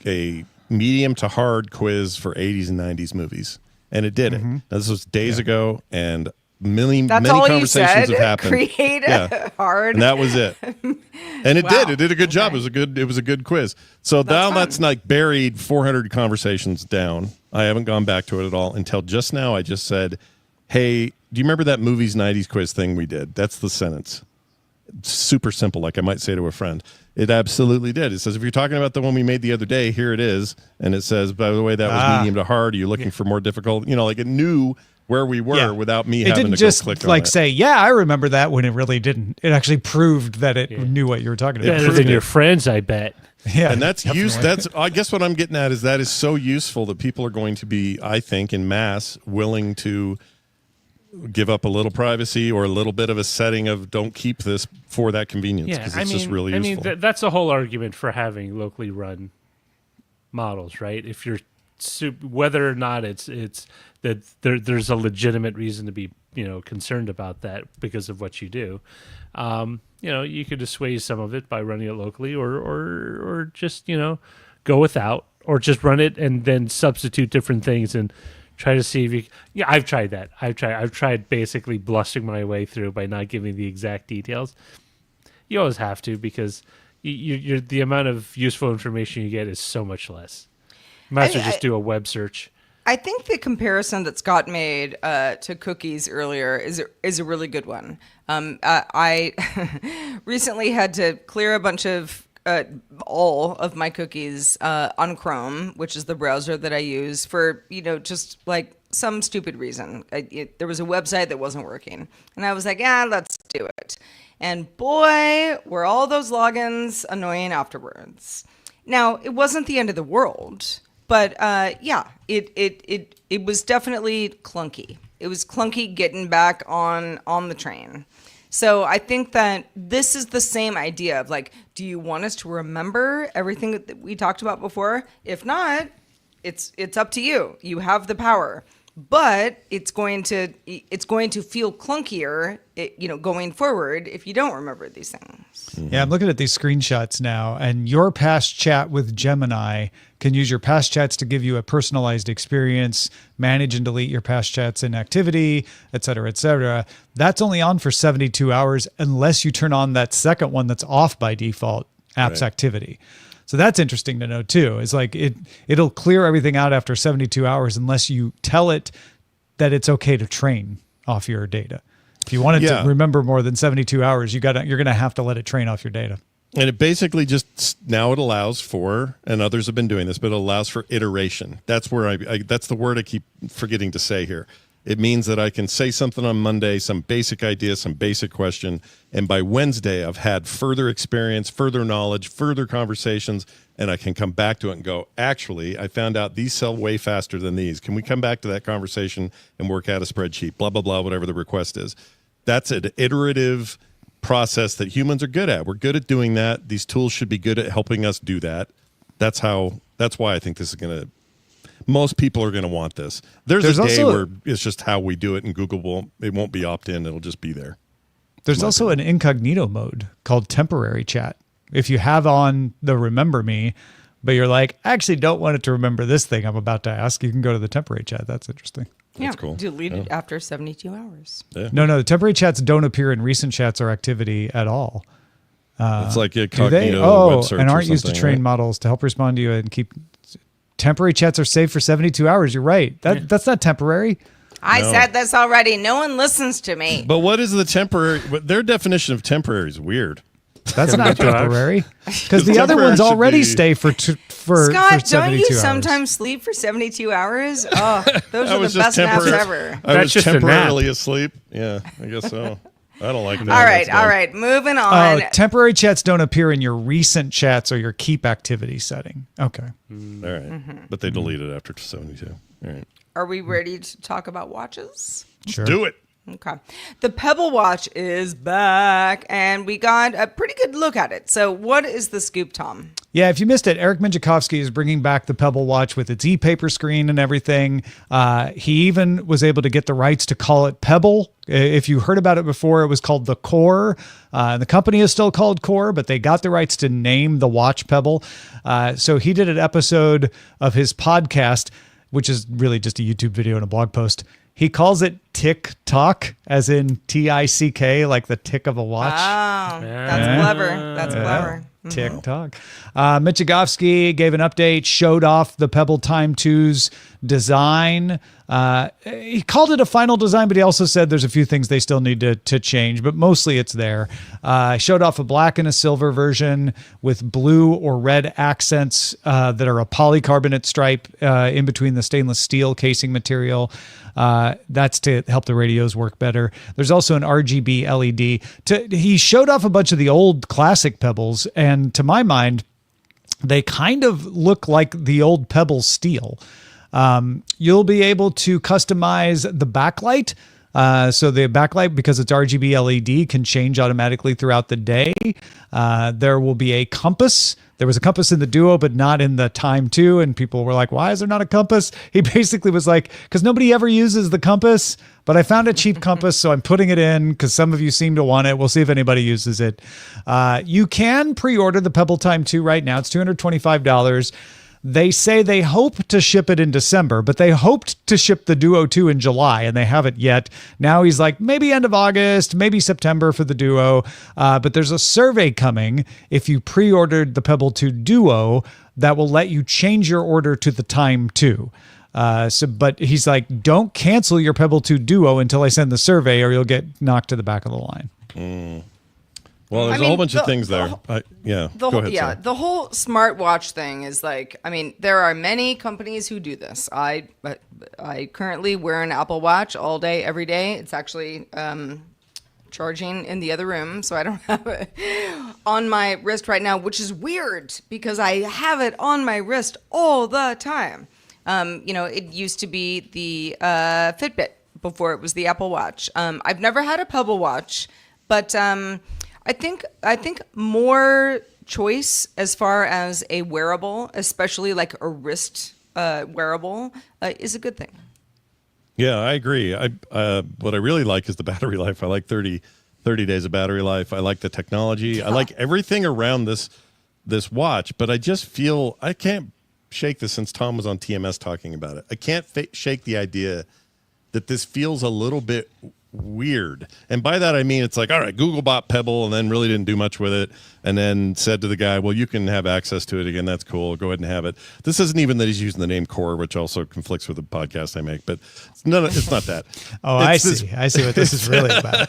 Speaker 5: a medium to hard quiz for 80s and 90s movies. And it did it. Now, this was days ago, and Many
Speaker 2: That's all you
Speaker 5: conversations
Speaker 2: said?
Speaker 5: have happened.
Speaker 2: Create a hard.
Speaker 5: And that was it. And it
Speaker 2: Wow.
Speaker 5: did. It did a good job. It was a good quiz. So now
Speaker 2: fun.
Speaker 5: that's like buried 400 conversations down. I haven't gone back to it at all until just now. I just said, hey, do you remember that movies 90s quiz thing we did? That's the sentence. Super simple, like I might say to a friend. It absolutely did. It says, if you're talking about the one we made the other day, here it is. And it says, by the way, that was medium to hard. Are you looking for more difficult? You know, like it knew where we were without me having to
Speaker 4: didn't
Speaker 5: go
Speaker 4: just
Speaker 5: click on
Speaker 4: like
Speaker 5: it.
Speaker 4: say, yeah, I remember that, when it really didn't. It actually proved that it knew what you were talking about.
Speaker 3: Better than your friends, I bet.
Speaker 4: Yeah,
Speaker 5: And that's I guess what I'm getting at is that is so useful that people are going to be, I think, in mass willing to give up a little privacy or a little bit of a setting of don't keep this for that convenience, because it's just really useful.
Speaker 3: I mean, that's the whole argument for having locally run models, right? If you're whether or not it's that there's a legitimate reason to be concerned about that because of what you do. You could assuage some of it by running it locally, or just go without, or just run it and then substitute different things and try to see if you. Yeah, I've tried that. I've tried basically blustering my way through by not giving the exact details. You always have to, because you're the amount of useful information you get is so much less. You might as well just do a web search.
Speaker 2: I think the comparison that Scott made to cookies earlier is a really good one. I recently had to clear a bunch of all of my cookies on Chrome, which is the browser that I use for just like some stupid reason. There was a website that wasn't working, and I was like, let's do it. And boy, were all those logins annoying afterwards. Now, it wasn't the end of the world. But it was definitely clunky. It was clunky getting back on the train. So I think that this is the same idea of like, do you want us to remember everything that we talked about before? If not, it's up to you. You have the power. But it's going to feel clunkier, going forward if you don't remember these things.
Speaker 4: Yeah, I'm looking at these screenshots now, and your past chat with Gemini can use your past chats to give you a personalized experience, manage and delete your past chats in activity, et cetera, et cetera. That's only on for 72 hours unless you turn on that second one that's off by default, apps activity. So that's interesting to know too. It's like it'll clear everything out after 72 hours unless you tell it that it's okay to train off your data. If you want it to remember more than 72 hours, you're going to have to let it train off your data.
Speaker 5: And it basically now it allows for, and others have been doing this, but it allows for iteration. That's where that's the word I keep forgetting to say here. It means that I can say something on Monday, some basic idea, some basic question, and by Wednesday I've had further experience, further knowledge, further conversations, and I can come back to it and go, actually, I found out these sell way faster than these. Can we come back to that conversation and work out a spreadsheet, blah, blah, blah, whatever the request is. That's an iterative process that humans are good at. We're good at doing that. These tools should be good at helping us do that. That's why I think this is going to, most people are going to want this. There's a day where it's just how we do it, and Google won't be opt-in. It'll just be there.
Speaker 4: There's also an incognito mode called temporary chat. If you have on the remember me, but you're like, I actually don't want it to remember this thing I'm about to ask, you can go to the temporary chat. That's interesting.
Speaker 5: That's cool.
Speaker 2: Delete it after 72 hours.
Speaker 5: Yeah.
Speaker 4: No, the temporary chats don't appear in recent chats or activity at all.
Speaker 5: It's like a
Speaker 4: Do they?
Speaker 5: cognito web search
Speaker 4: and
Speaker 5: or
Speaker 4: aren't used to
Speaker 5: something,
Speaker 4: train
Speaker 5: right?
Speaker 4: models to help respond to you and keep. Temporary chats are saved for 72 hours. You're right. That's not temporary.
Speaker 2: I said this already. No one listens to me.
Speaker 5: But what is the temporary? Their definition of temporary is weird.
Speaker 4: That's not temporary. Because the other
Speaker 5: Temporary
Speaker 4: ones
Speaker 5: should
Speaker 4: already
Speaker 5: be-
Speaker 4: stay for
Speaker 2: Scott,
Speaker 4: 72
Speaker 2: don't you
Speaker 4: hours.
Speaker 2: sometimes sleep for 72 hours? Oh, those
Speaker 5: I
Speaker 2: are
Speaker 5: was
Speaker 2: the
Speaker 5: just
Speaker 2: best naps
Speaker 5: temporary-
Speaker 2: ever.
Speaker 5: I
Speaker 3: That's
Speaker 5: was
Speaker 3: just a nap.
Speaker 5: temporarily asleep. Yeah, I guess so. I don't like that.
Speaker 2: All right. Moving on.
Speaker 4: Temporary chats don't appear in your recent chats or your keep activity setting. Okay.
Speaker 5: All right. But they delete it after 72. All right.
Speaker 2: Are we ready to talk about watches?
Speaker 4: Sure.
Speaker 5: Do it.
Speaker 2: Okay. The Pebble Watch is back, and we got a pretty good look at it. So what is the scoop, Tom?
Speaker 4: Yeah, if you missed it, Eric Minjakowski is bringing back the Pebble Watch with its e-paper screen and everything. He even was able to get the rights to call it Pebble. If you heard about it before, it was called the Core. The company is still called Core, but they got the rights to name the watch Pebble. So he did an episode of his podcast, which is really just a YouTube video and a blog post. He calls it tick-tock, as in T-I-C-K, like the tick of a watch.
Speaker 2: Oh, that's clever. That's clever.
Speaker 4: TikTok. Michigovsky gave an update, showed off the Pebble Time 2's design. He called it a final design, but he also said there's a few things they still need to change, but mostly it's there. Showed off a black and a silver version with blue or red accents that are a polycarbonate stripe in between the stainless steel casing material. That's to help the radios work better. There's also an RGB LED. He showed off a bunch of the old classic Pebbles, and to my mind, they kind of look like the old Pebble steel. You'll be able to customize the backlight. So the backlight, because it's RGB LED, can change automatically throughout the day. There will be a compass. There was a compass in the Duo, but not in the Time 2. And people were like, why is there not a compass? He basically was like, because nobody ever uses the compass, but I found a cheap compass, so I'm putting it in because some of you seem to want it. We'll see if anybody uses it. You can pre-order the Pebble Time 2 right now. It's $225. They say they hope to ship it in December, but they hoped to ship the Duo 2 in July, and they haven't yet. Now he's like, maybe end of August, maybe September for the Duo. But there's a survey coming if you pre-ordered the Pebble 2 Duo that will let you change your order to the Time 2. But he's like, don't cancel your Pebble 2 Duo until I send the survey, or you'll get knocked to the back of the line.
Speaker 5: Well, there's a whole bunch of things there. Go ahead. Sarah.
Speaker 2: The whole smartwatch thing is like, I mean, there are many companies who do this. I currently wear an Apple Watch all day, every day. It's actually charging in the other room, so I don't have it on my wrist right now, which is weird because I have it on my wrist all the time. It used to be the Fitbit before it was the Apple Watch. I've never had a Pebble Watch, but I think more choice as far as a wearable, especially like a wrist wearable, is a good thing.
Speaker 5: Yeah, I agree. What I really like is the battery life. I like 30 days of battery life. I like the technology. I like everything around this watch, but I just feel I can't shake this since Tom was on TMS talking about it. I can't shake the idea that this feels a little bit weird. And by that I mean it's like, all right, Google bought Pebble and then really didn't do much with it, and then said to the guy, well, you can have access to it again, that's cool, go ahead and have it. This isn't even that he's using the name Core, which also conflicts with the podcast I make, but it's not that.
Speaker 4: I see what this is really about.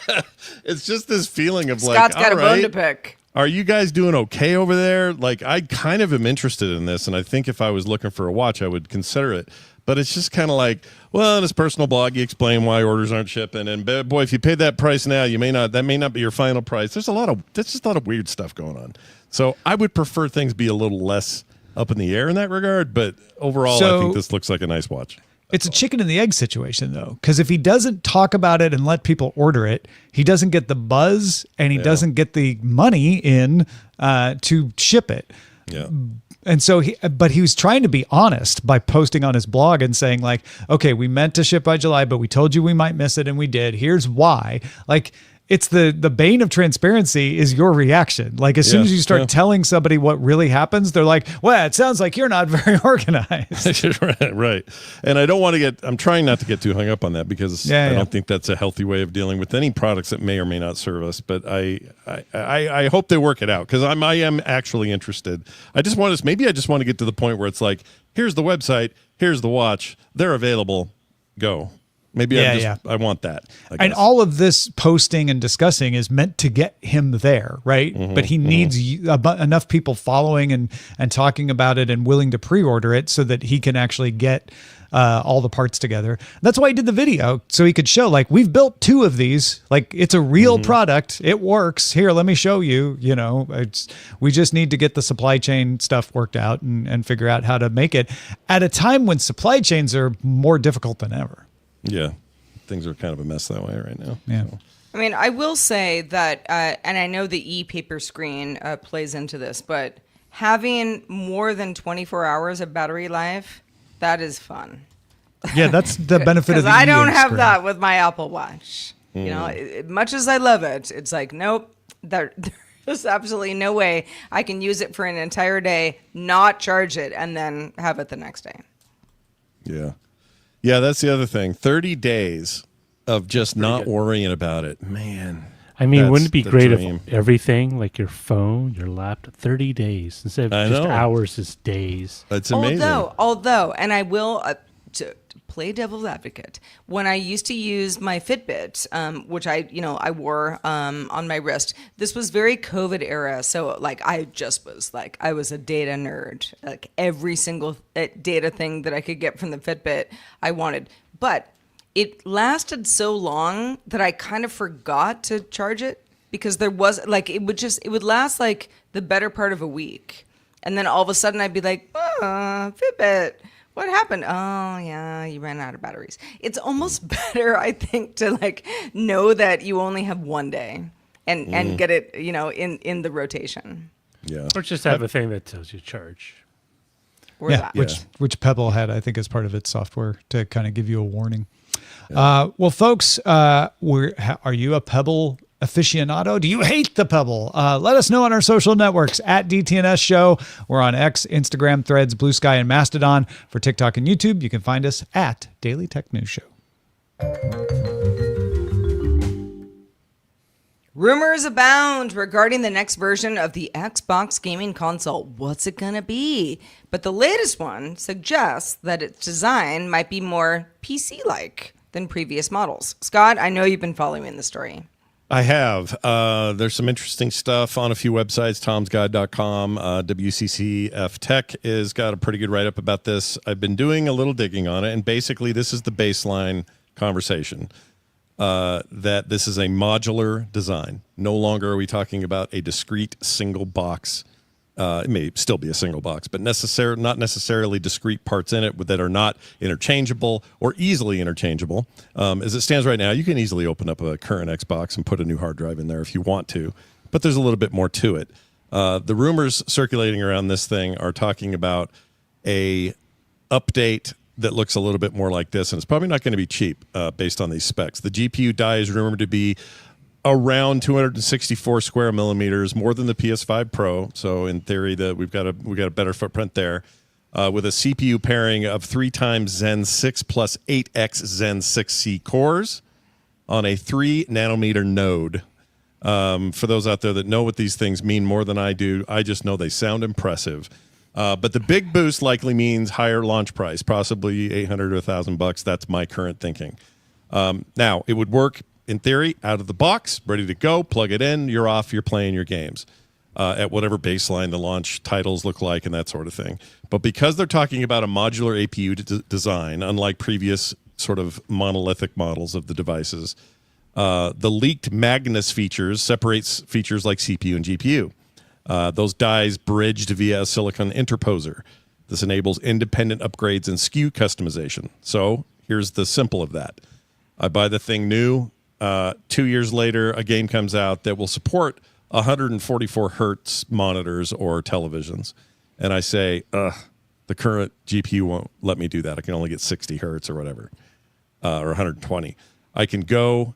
Speaker 5: It's just this feeling of
Speaker 2: Scott's
Speaker 5: like,
Speaker 2: got
Speaker 5: all
Speaker 2: a bone
Speaker 5: right,
Speaker 2: to pick.
Speaker 5: are you guys doing okay over there? Like, I kind of am interested in this, and I think if I was looking for a watch, I would consider it. But it's just kind of like, well, in his personal blog, you explain why orders aren't shipping, and boy, if you paid that price now, that may not be your final price. There's just a lot of weird stuff going on. So I would prefer things be a little less up in the air in that regard. But overall, I think this looks like a nice watch.
Speaker 4: It's a chicken and the egg situation, though, because if he doesn't talk about it and let people order it, he doesn't get the buzz and he doesn't get the money in to ship it.
Speaker 5: Yeah.
Speaker 4: And so he was trying to be honest by posting on his blog and saying like, okay, we meant to ship by July, but we told you we might miss it and we did. Here's why. Like, it's the bane of transparency is your reaction. Like, as soon as you start telling somebody what really happens, they're like, well, it sounds like you're not very organized.
Speaker 5: Right. And I'm trying not to get too hung up on that because I don't think that's a healthy way of dealing with any products that may or may not serve us. But I hope they work it out because I am actually interested. I just want to get to the point where it's like, here's the website, here's the watch, they're available, go. Maybe I want that.
Speaker 4: And all of this posting and discussing is meant to get him there, right? Mm-hmm, but he needs enough people following and talking about it and willing to pre-order it so that he can actually get all the parts together. That's why he did the video, so he could show, like, we've built 2 of these. Like, it's a real product. It works. Here, let me show you. You know, we just need to get the supply chain stuff worked out and figure out how to make it at a time when supply chains are more difficult than ever.
Speaker 5: Yeah, things are kind of a mess that way right now.
Speaker 4: Yeah.
Speaker 5: So.
Speaker 2: I mean, I will say that, and I know the e-paper screen plays into this, but having more than 24 hours of battery life, that is fun.
Speaker 4: Yeah, that's the benefit of the
Speaker 2: I don't have
Speaker 4: screen.
Speaker 2: that with my Apple Watch. You know, much as I love it, it's like, nope, there's absolutely no way I can use it for an entire day, not charge it, and then have it the next day.
Speaker 5: Yeah. Yeah, that's the other thing. 30 days of just not worrying about it. Man.
Speaker 3: I mean,
Speaker 5: that's
Speaker 3: wouldn't it be
Speaker 5: the
Speaker 3: great
Speaker 5: dream.
Speaker 3: if everything, like your phone, your laptop, 30 days instead
Speaker 5: I
Speaker 3: of just
Speaker 5: know.
Speaker 3: hours is days?
Speaker 5: It's amazing.
Speaker 2: Although, and I will to play devil's advocate. When I used to use my Fitbit, which I wore on my wrist, this was very COVID era. So like I was a data nerd. Like every single data thing that I could get from the Fitbit, I wanted. But it lasted so long that I kind of forgot to charge it because there was like it would last like the better part of a week, and then all of a sudden I'd be like, Fitbit, what happened? Oh yeah, you ran out of batteries. It's almost better, I think, to like know that you only have one day and get it, in the rotation.
Speaker 5: Yeah.
Speaker 3: Or just have a thing that tells you charge.
Speaker 2: Or that.
Speaker 4: Which Pebble had, I think, as part of its software to kind of give you a warning. Well, folks, are you a Pebble aficionado? Do you hate the Pebble? Let us know on our social networks at DTNS Show. We're on X, Instagram, Threads, Blue Sky, and Mastodon. For TikTok and YouTube, you can find us at Daily Tech News Show.
Speaker 2: Rumors abound regarding the next version of the Xbox gaming console. What's it gonna be? But the latest one suggests that its design might be more PC-like than previous models. Scott, I know you've been following the story.
Speaker 5: I have. There's some interesting stuff on a few websites, tomsguide.com. WCCF Tech has got a pretty good write-up about this. I've been doing a little digging on it, and basically this is the baseline conversation, that this is a modular design. No longer are we talking about a discrete single box. It may still be a single box, but not necessarily discrete parts in it that are not interchangeable or easily interchangeable. As it stands right now, you can easily open up a current Xbox and put a new hard drive in there if you want to, but there's a little bit more to it. The rumors circulating around this thing are talking about a update that looks a little bit more like this, and it's probably not going to be cheap based on these specs. The GPU die is rumored to be around 264 square millimeters, more than the PS5 Pro. So in theory, we've got a better footprint there, with a CPU pairing of 3 times Zen 6 plus 8x Zen 6C cores on a 3 nanometer node. For those out there that know what these things mean more than I do, I just know they sound impressive. But the big boost likely means higher launch price, possibly $800 to $1,000. That's my current thinking. Now, it would work in theory, out of the box, ready to go, plug it in, you're off, you're playing your games at whatever baseline the launch titles look like and that sort of thing. But because they're talking about a modular APU design, unlike previous sort of monolithic models of the devices, the leaked Magnus features separates features like CPU and GPU. Those dies bridged via a silicon interposer. This enables independent upgrades and SKU customization. So here's the simple of that. I buy the thing new. 2 years later, a game comes out that will support 144 hertz monitors or televisions. And I say, the current GPU won't let me do that. I can only get 60 hertz or whatever, or 120. I can go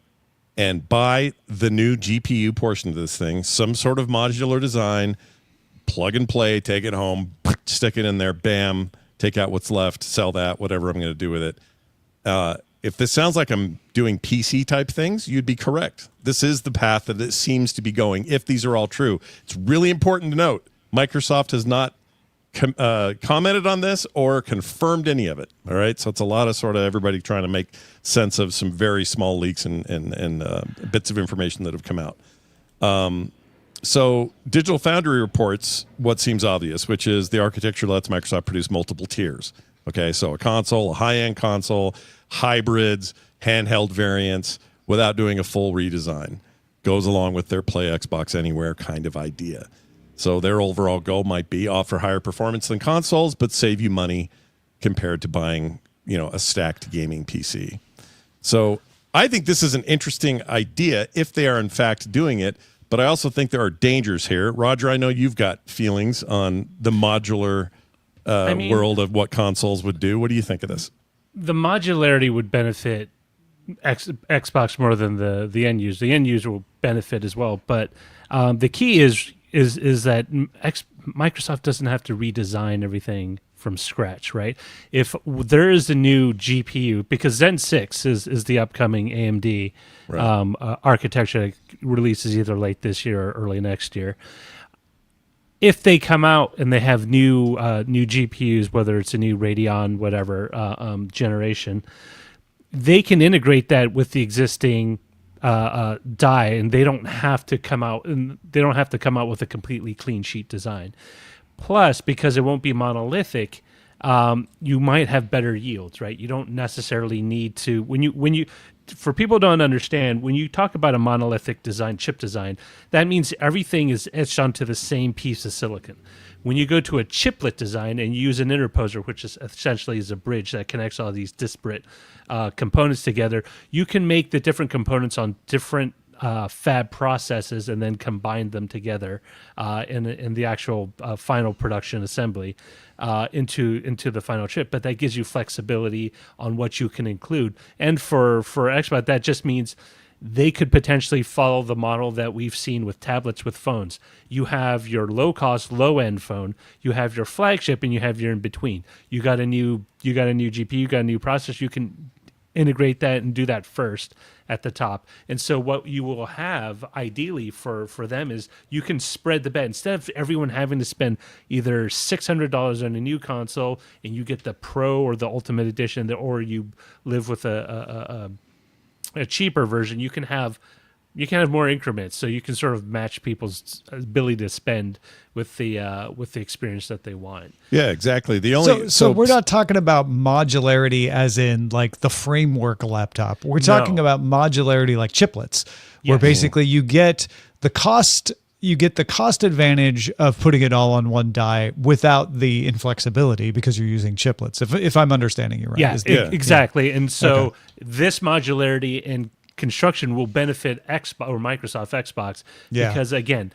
Speaker 5: and buy the new GPU portion of this thing, some sort of modular design, plug and play, take it home, stick it in there, bam, take out what's left, sell that, whatever I'm going to do with it. If this sounds like I'm doing PC type things, you'd be correct. This is the path that it seems to be going, if these are all true. It's really important to note, Microsoft has not commented on this or confirmed any of it. All right, so it's a lot of sort of everybody trying to make sense of some very small leaks and bits of information that have come out. So Digital Foundry reports what seems obvious, which is the architecture lets Microsoft produce multiple tiers. Okay, so a console, a high-end console, hybrids, handheld variants, without doing a full redesign. Goes along with their Play Xbox Anywhere kind of idea. So their overall goal might be offer higher performance than consoles, but save you money compared to buying, a stacked gaming PC. So I think this is an interesting idea if they are in fact doing it, but I also think there are dangers here. Roger, I know you've got feelings on the modular world of what consoles would do. What do you think of this?
Speaker 3: The modularity would benefit Xbox more than the end user. The end user will benefit as well, but the key is that Microsoft doesn't have to redesign everything from scratch, right? If there is a new GPU, because Zen 6 is the upcoming AMD architecture that releases either late this year or early next year. If they come out and they have new GPUs, whether it's a new Radeon, whatever generation, they can integrate that with the existing die, and they don't have to come out with a completely clean sheet design. Plus, because it won't be monolithic, you might have better yields, right? You don't necessarily need to for people who don't understand, when you talk about a monolithic design, chip design, that means everything is etched onto the same piece of silicon. When you go to a chiplet design and you use an interposer, which is essentially is a bridge that connects all these disparate components together, you can make the different components on different fab processes and then combine them together in the actual final production assembly into the final chip. But that gives you flexibility on what you can include. And for Xbot, that just means they could potentially follow the model that we've seen with tablets, with phones. You have your low-cost, low-end phone, you have your flagship, and you have your in-between. You got a new GPU, you got a new processor. You can integrate that and do that first at the top. And so what you will have ideally for them is you can spread the bet. Instead of everyone having to spend either $600 on a new console and you get the Pro or the Ultimate Edition, or you live with a cheaper version, you can have more increments, so you can sort of match people's ability to spend with the experience that they want.
Speaker 5: Yeah, exactly. The only
Speaker 4: so we're not talking about modularity as in like the framework laptop. We're talking about modularity like chiplets, where basically you get the cost advantage of putting it all on one die without the inflexibility because you're using chiplets. If I'm understanding you right.
Speaker 3: Yeah, exactly. And so this modularity and construction will benefit Xbox or Microsoft Xbox because again,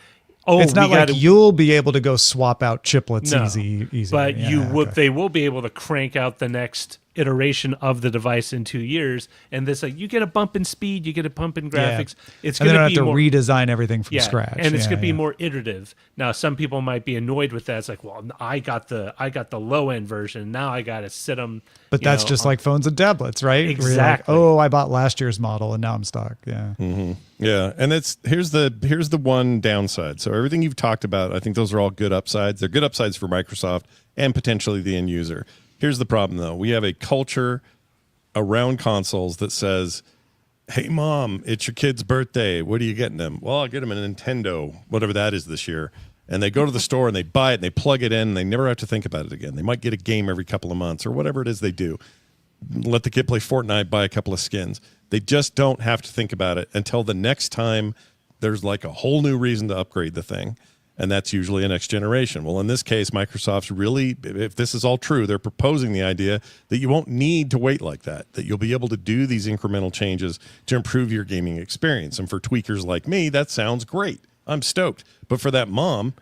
Speaker 4: it's not like you'll be able to go swap out chiplets easy.
Speaker 3: But they will be able to crank out the next iteration of the device in 2 years, and this you get a bump in speed, you get a bump in graphics. It's going to be
Speaker 4: have to redesign everything from scratch,
Speaker 3: and it's going to be more iterative. Now, some people might be annoyed with that. It's like, well, I got the low end version. Now I got to sit them.
Speaker 4: But that's just like phones and tablets, right?
Speaker 3: Exactly.
Speaker 4: Like, I bought last year's model and now I'm stuck. Yeah.
Speaker 5: Mm-hmm. Yeah, and here's the one downside. So everything you've talked about, I think those are all good upsides. They're good upsides for Microsoft and potentially the end user. Here's the problem, though. We have a culture around consoles that says, hey, Mom, it's your kid's birthday. What are you getting them? Well, I'll get them a Nintendo, whatever that is this year. And they go to the store and they buy it and they plug it in and they never have to think about it again. They might get a game every couple of months or whatever it is they do. Let the kid play Fortnite, buy a couple of skins. They just don't have to think about it until the next time there's like a whole new reason to upgrade the thing. And that's usually a next generation. Well, in this case, Microsoft's really, if this is all true, they're proposing the idea that you won't need to wait like that you'll be able to do these incremental changes to improve your gaming experience. And for tweakers like me, that sounds great. I'm stoked. But for that mom,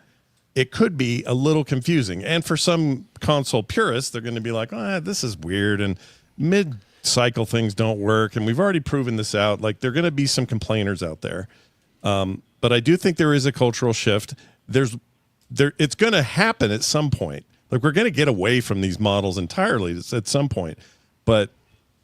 Speaker 5: it could be a little confusing. And for some console purists, they're going to be like, this is weird. And mid-cycle things don't work. And we've already proven this out. Like, there are going to be some complainers out there. But I do think there is a cultural shift. It's going to happen at some point. Like, we're going to get away from these models entirely at some point. But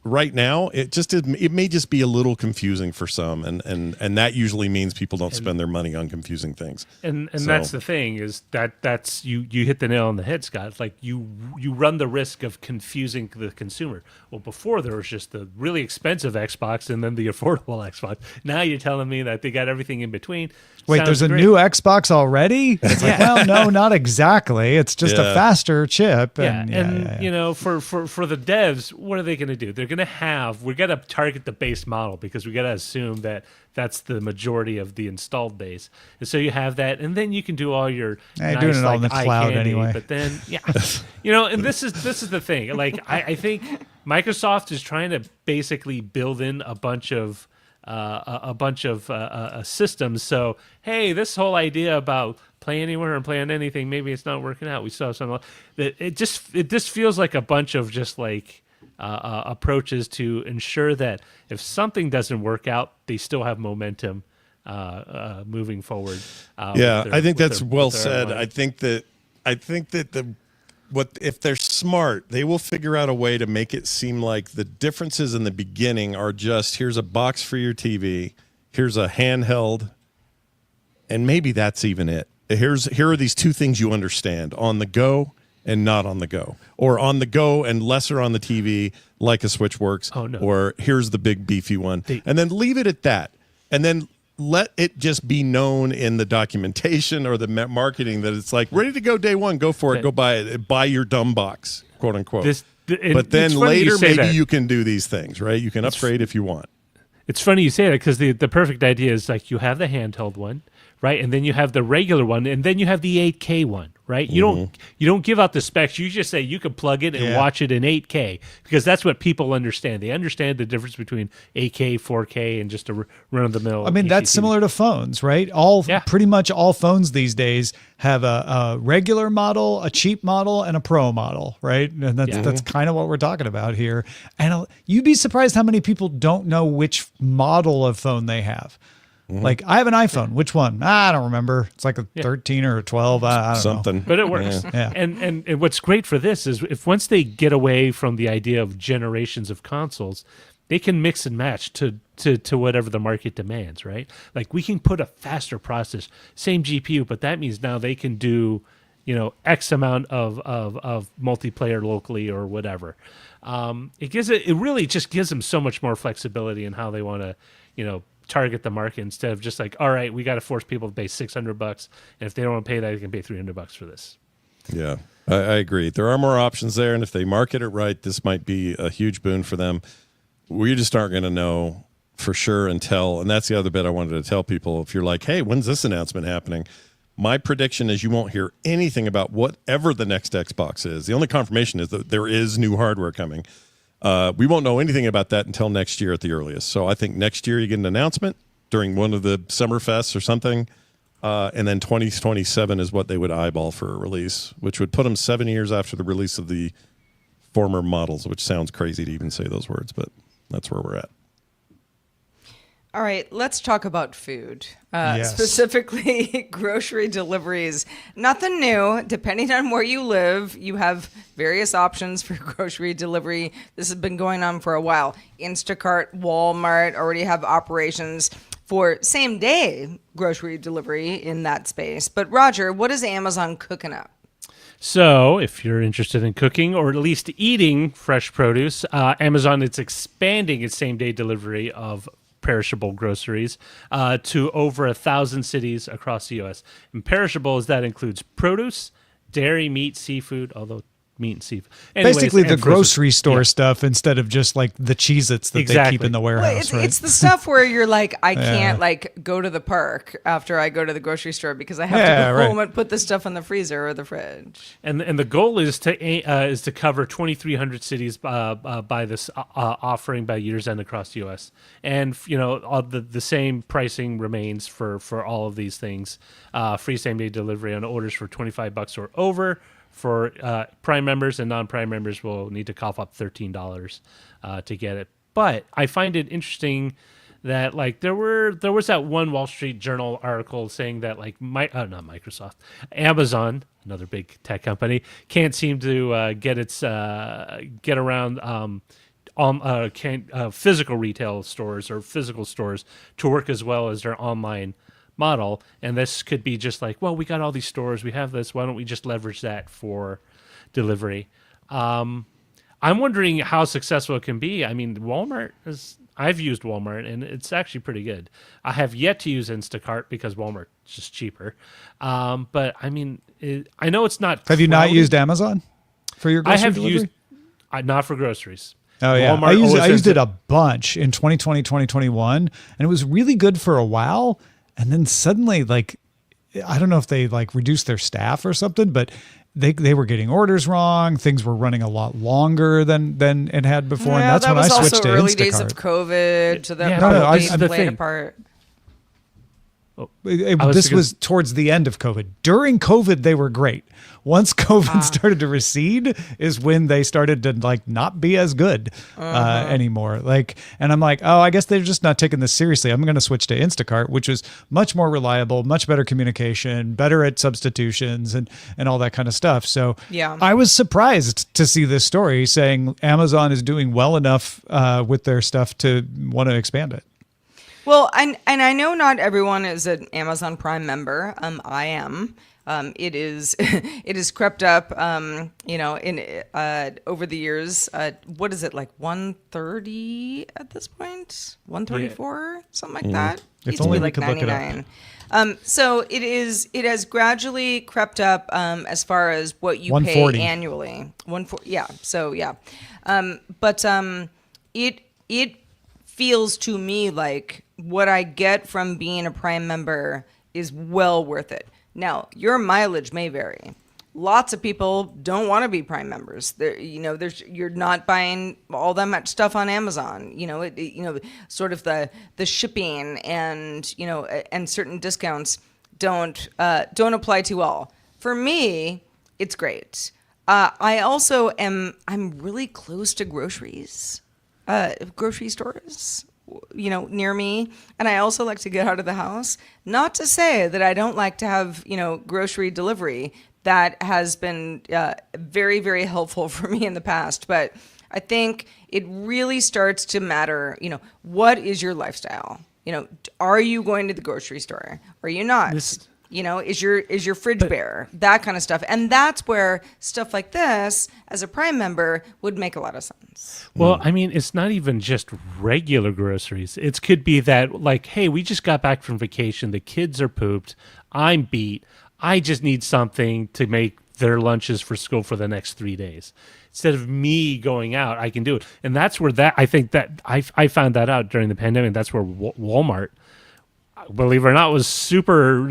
Speaker 5: right now, it may just be a little confusing for some, and that usually means people don't spend their money on confusing things.
Speaker 3: And that's the thing, is that's you hit the nail on the head, Scott. It's like you run the risk of confusing the consumer. Well, before there was just the really expensive Xbox and then the affordable Xbox. Now you're telling me that they got everything in between.
Speaker 4: Wait,
Speaker 3: Sounds
Speaker 4: there's a
Speaker 3: great.
Speaker 4: new Xbox already? It's like, well, no, not exactly. It's just a faster chip. And,
Speaker 3: you know, for the devs, what are they going to do? They're going to we got to target the base model because we got to assume that that's the majority of the installed base. And so you have that, and then you can do all your
Speaker 4: doing it all in the cloud anyway.
Speaker 3: But then, you know, and this is the thing. Like, I think Microsoft is trying to basically build in a bunch of systems. So, hey, this whole idea about play anywhere and play on anything, maybe it's not working out. We saw some that it just feels like a bunch of just like approaches to ensure that if something doesn't work out, they still have momentum moving forward.
Speaker 5: I think that's well said. I think that if they're smart, they will figure out a way to make it seem like the differences in the beginning are just here's a box for your TV, here's a handheld, and maybe that's even it. Here are these two things you understand: on the go and not on the go, or on the go and lesser on the TV, like a Switch works.
Speaker 3: Oh, no.
Speaker 5: Or here's the big beefy one, and then leave it at that, and then let it just be known in the documentation or the marketing that it's like ready to go day one. Go for it. Go buy it. Buy your dumb box, quote unquote. But then later, maybe you can do these things, right? You can upgrade if you want.
Speaker 3: It's funny you say that because the perfect idea is like you have the handheld one, right? And then you have the regular one, and then you have the 8K one, right? You don't give out the specs. You just say you can plug it and watch it in 8K because that's what people understand. They understand the difference between 8K, 4K, and just a run-of-the-mill.
Speaker 4: I mean, that's similar to phones, right? Pretty much all phones these days have a regular model, a cheap model, and a pro model, right? And that's kind of what we're talking about here. And you'd be surprised how many people don't know which model of phone they have. Like, I have an iPhone. Which one? I don't remember. It's like a 13 or a 12. I don't know.
Speaker 3: But it works.
Speaker 4: Yeah.
Speaker 3: And what's great for this is if once they get away from the idea of generations of consoles, they can mix and match to whatever the market demands, right? Like, we can put a faster process, same GPU, but that means now they can do, X amount of multiplayer locally or whatever. It really just gives them so much more flexibility in how they want to, target the market instead of just like, all right, we got to force people to pay $600, and if they don't want to pay that, they can pay $300 for this.
Speaker 5: Yeah, I agree. There are more options there, and if they market it right, this might be a huge boon for them. We just aren't going to know for sure until, and that's the other bit I wanted to tell people. If you're like, hey, when's this announcement happening? My prediction is you won't hear anything about whatever the next Xbox is. The only confirmation is that there is new hardware coming. We won't know anything about that until next year at the earliest. So I think next year you get an announcement during one of the summer fests or something, and then 2027 is what they would eyeball for a release, which would put them 7 years after the release of the former models, which sounds crazy to even say those words, but that's where we're at.
Speaker 2: All right, let's talk about food,
Speaker 4: Yes.
Speaker 2: specifically grocery deliveries. Nothing new. Depending on where you live, you have various options for grocery delivery. This has been going on for a while. Instacart, Walmart already have operations for same-day grocery delivery in that space. But Roger, what is Amazon cooking up?
Speaker 3: So if you're interested in cooking or at least eating fresh produce, Amazon is expanding its same-day delivery of perishable groceries to over 1,000 cities across the U.S. And perishables, that includes produce, dairy, meat, seafood, although meat and seafood. Anyways,
Speaker 4: basically the grocery store
Speaker 3: yeah.
Speaker 4: stuff instead of just like the Cheez-Its that they keep in the warehouse,
Speaker 2: well,
Speaker 4: right?
Speaker 2: It's the stuff where you're like, I can't like go to the park after I go to the grocery store because I have to go home and put the stuff in the freezer or the fridge.
Speaker 3: And the goal is to cover 2,300 cities by this offering by year's end across the U.S. And all the same pricing remains for all of these things. Free same day delivery on orders for $25 or over. For Prime members, and non-Prime members will need to cough up $13 to get it. But I find it interesting that like there was that one Wall Street Journal article saying that like not Microsoft, Amazon, another big tech company, can't seem to get around physical retail stores or physical stores to work as well as their online model. And this could be just like, well, we got all these stores, we have this, why don't we just leverage that for delivery? I'm wondering how successful it can be. I mean, I've used Walmart and it's actually pretty good. I have yet to use Instacart because Walmart's just cheaper. But I mean, I know it's not.
Speaker 4: Have you not used Amazon for your grocery delivery?
Speaker 3: Not for groceries.
Speaker 4: Oh yeah,
Speaker 3: Walmart
Speaker 4: I used it a bunch in 2020, 2021, and it was really good for a while. And then suddenly, like, I don't know if they like reduced their staff or something, but they were getting orders wrong. Things were running a lot longer than it had before, and that's when I switched to Instacart.
Speaker 2: Early days of COVID, so that probably played a part.
Speaker 4: This was towards the end of COVID. During COVID, they were great. Once COVID started to recede is when they started to like not be as good anymore. Like, and I'm like, oh, I guess they're just not taking this seriously. I'm going to switch to Instacart, which is much more reliable, much better communication, better at substitutions and all that kind of stuff. So
Speaker 2: yeah.
Speaker 4: I was surprised to see this story saying Amazon is doing well enough with their stuff to want to expand it.
Speaker 2: Well, and I know not everyone is an Amazon Prime member. I am. It is it has crept up, in over the years. What is it, like 130 at this point? 134, something like that.
Speaker 4: If
Speaker 2: Used
Speaker 4: only
Speaker 2: to be
Speaker 4: we
Speaker 2: like
Speaker 4: could look it up.
Speaker 2: 99. So it has gradually crept up as far as what you pay
Speaker 4: 140
Speaker 2: annually. 140, yeah. So yeah, but it feels to me like what I get from being a Prime member is well worth it. Now, your mileage may vary. Lots of people don't want to be Prime members. You're not buying all that much stuff on Amazon. Sort of the shipping and and certain discounts don't apply to all. For me, it's great. I'm really close to grocery stores, near me. And I also like to get out of the house. Not to say that I don't like to have, grocery delivery. That has been very, very helpful for me in the past. But I think it really starts to matter, what is your lifestyle? Are you going to the grocery store? Are you not? Is your fridge bare? That kind of stuff. And that's where stuff like this, as a Prime member, would make a lot of sense.
Speaker 3: Well, I mean, it's not even just regular groceries. It could be that, like, hey, we just got back from vacation. The kids are pooped. I'm beat. I just need something to make their lunches for school for the next 3 days. Instead of me going out, I can do it. And that's where I think that I found that out during the pandemic. That's where Walmart, believe it or not, was super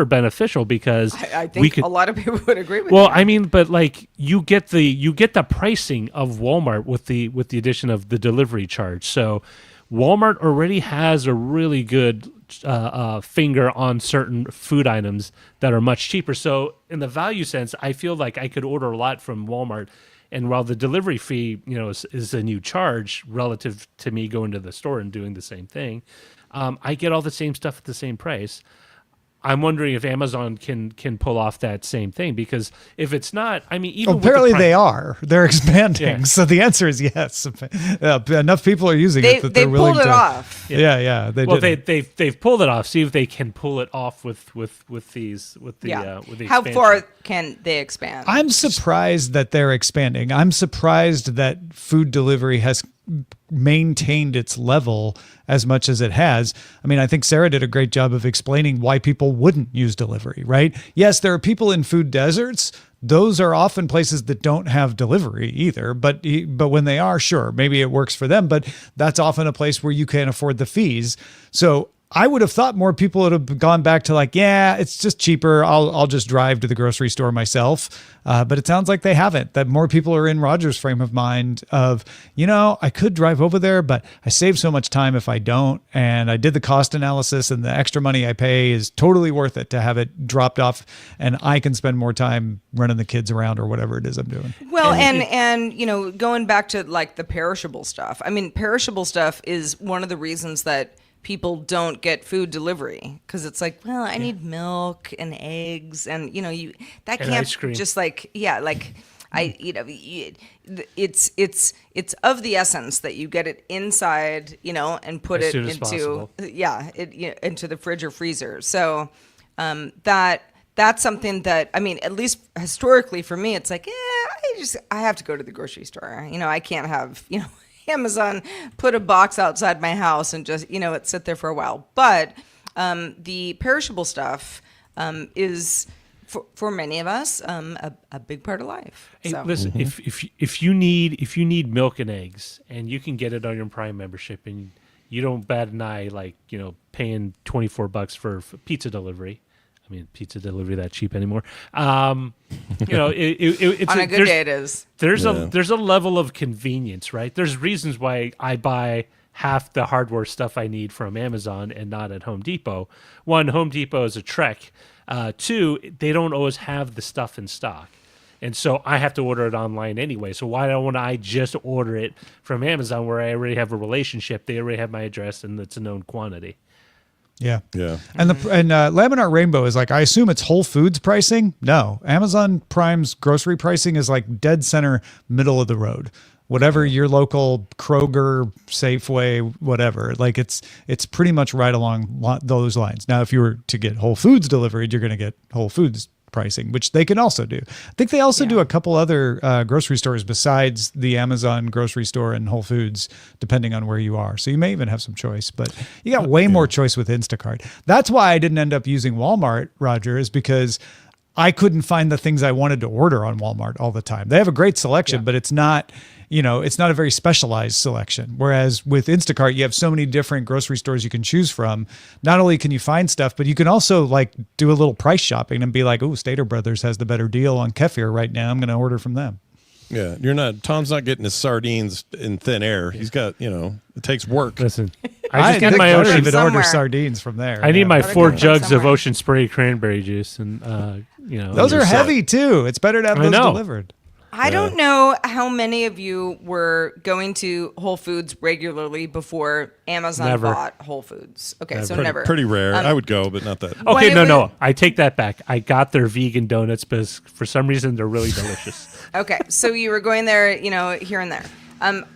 Speaker 3: beneficial because
Speaker 2: I think a lot of people would agree with
Speaker 3: Well,
Speaker 2: you.
Speaker 3: I mean, but like you get the pricing of Walmart with the addition of the delivery charge. So Walmart already has a really good finger on certain food items that are much cheaper. So in the value sense, I feel like I could order a lot from Walmart. And while the delivery fee, is a new charge relative to me going to the store and doing the same thing, I get all the same stuff at the same price. I'm wondering if Amazon can pull off that same thing, because if it's not, I mean, even
Speaker 4: apparently
Speaker 3: with
Speaker 4: they are. They're expanding.
Speaker 3: Yeah.
Speaker 4: So the answer is yes. Enough people are using it that
Speaker 2: they
Speaker 4: they're willing
Speaker 2: pulled it
Speaker 4: to.
Speaker 2: off.
Speaker 4: Yeah.
Speaker 3: They've pulled it off. See if they can pull it off with the
Speaker 2: How
Speaker 3: expansion.
Speaker 2: far can they expand?
Speaker 4: I'm surprised that they're expanding. I'm surprised that food delivery has maintained its level as much as it has. I mean, I think Sarah did a great job of explaining why people wouldn't use delivery, right? Yes, there are people in food deserts. Those are often places that don't have delivery either. But when they are, sure, maybe it works for them. But that's often a place where you can't afford the fees. So I would have thought more people would have gone back to like, yeah, it's just cheaper. I'll just drive to the grocery store myself. But it sounds like they haven't, that more people are in Roger's frame of mind of, I could drive over there, but I save so much time if I don't. And I did the cost analysis, and the extra money I pay is totally worth it to have it dropped off. And I can spend more time running the kids around or whatever it is I'm doing.
Speaker 2: Well, and going back to like the perishable stuff. I mean, perishable stuff is one of the reasons that people don't get food delivery, because it's like, well, I need milk and eggs, and that
Speaker 3: And
Speaker 2: can't
Speaker 3: ice cream.
Speaker 2: just like, yeah, like it's of the essence that you get it inside, and put
Speaker 3: As
Speaker 2: it
Speaker 3: soon as
Speaker 2: into
Speaker 3: possible.
Speaker 2: into the fridge or freezer. So that's something that, I mean, at least historically for me, it's like, I have to go to the grocery store. I can't have Amazon put a box outside my house and just it sit there for a while. But the perishable stuff is for many of us a big part of life.
Speaker 3: Hey,
Speaker 2: So.
Speaker 3: listen, if you need milk and eggs, and you can get it on your Prime membership, and you don't bat an eye like paying $24 for pizza delivery. I mean, pizza delivery that cheap anymore. It's
Speaker 2: On a good day, it is.
Speaker 3: There's a level of convenience, right? There's reasons why I buy half the hardware stuff I need from Amazon and not at Home Depot. One, Home Depot is a trek. Two, they don't always have the stuff in stock. And so I have to order it online anyway. So why don't I just order it from Amazon where I already have a relationship? They already have my address and it's a known quantity.
Speaker 4: Yeah.
Speaker 5: Yeah.
Speaker 4: And Laminar Rainbow is like, I assume it's Whole Foods pricing. No, Amazon Prime's grocery pricing is like dead center, middle of the road. Whatever your local Kroger, Safeway, whatever, like it's pretty much right along those lines. Now, if you were to get Whole Foods delivered, you're going to get Whole Foods pricing, which they can also do. I think they also do a couple other grocery stores besides the Amazon grocery store and Whole Foods, depending on where you are. So you may even have some choice, but you got way more choice with Instacart. That's why I didn't end up using Walmart, Roger, is because I couldn't find the things I wanted to order on Walmart all the time. They have a great selection, but it's not, it's not a very specialized selection. Whereas with Instacart, you have so many different grocery stores you can choose from. Not only can you find stuff, but you can also like do a little price shopping and be like, oh, Stater Brothers has the better deal on kefir right now. I'm going to order from them.
Speaker 5: Yeah, Tom's not getting his sardines in thin air. He's got, it takes work.
Speaker 3: Listen, I just need my
Speaker 4: don't
Speaker 3: ocean.
Speaker 4: even order
Speaker 2: somewhere.
Speaker 4: sardines from there.
Speaker 3: I need my
Speaker 2: Gotta
Speaker 3: 4
Speaker 2: come from
Speaker 3: jugs of
Speaker 2: somewhere.
Speaker 3: Ocean Spray cranberry juice, and
Speaker 4: Those are heavy too. It's better to have
Speaker 3: I
Speaker 4: those
Speaker 3: know.
Speaker 4: delivered.
Speaker 2: I don't know how many of you were going to Whole Foods regularly before Amazon
Speaker 3: Never.
Speaker 2: bought Whole Foods. Okay, so never.
Speaker 5: Pretty rare. I would go, but not that.
Speaker 2: When
Speaker 3: Okay,
Speaker 2: it
Speaker 3: no.
Speaker 2: was-
Speaker 3: I take that back. I got their vegan donuts because for some reason they're really delicious.
Speaker 2: Okay, so you were going there, here and there.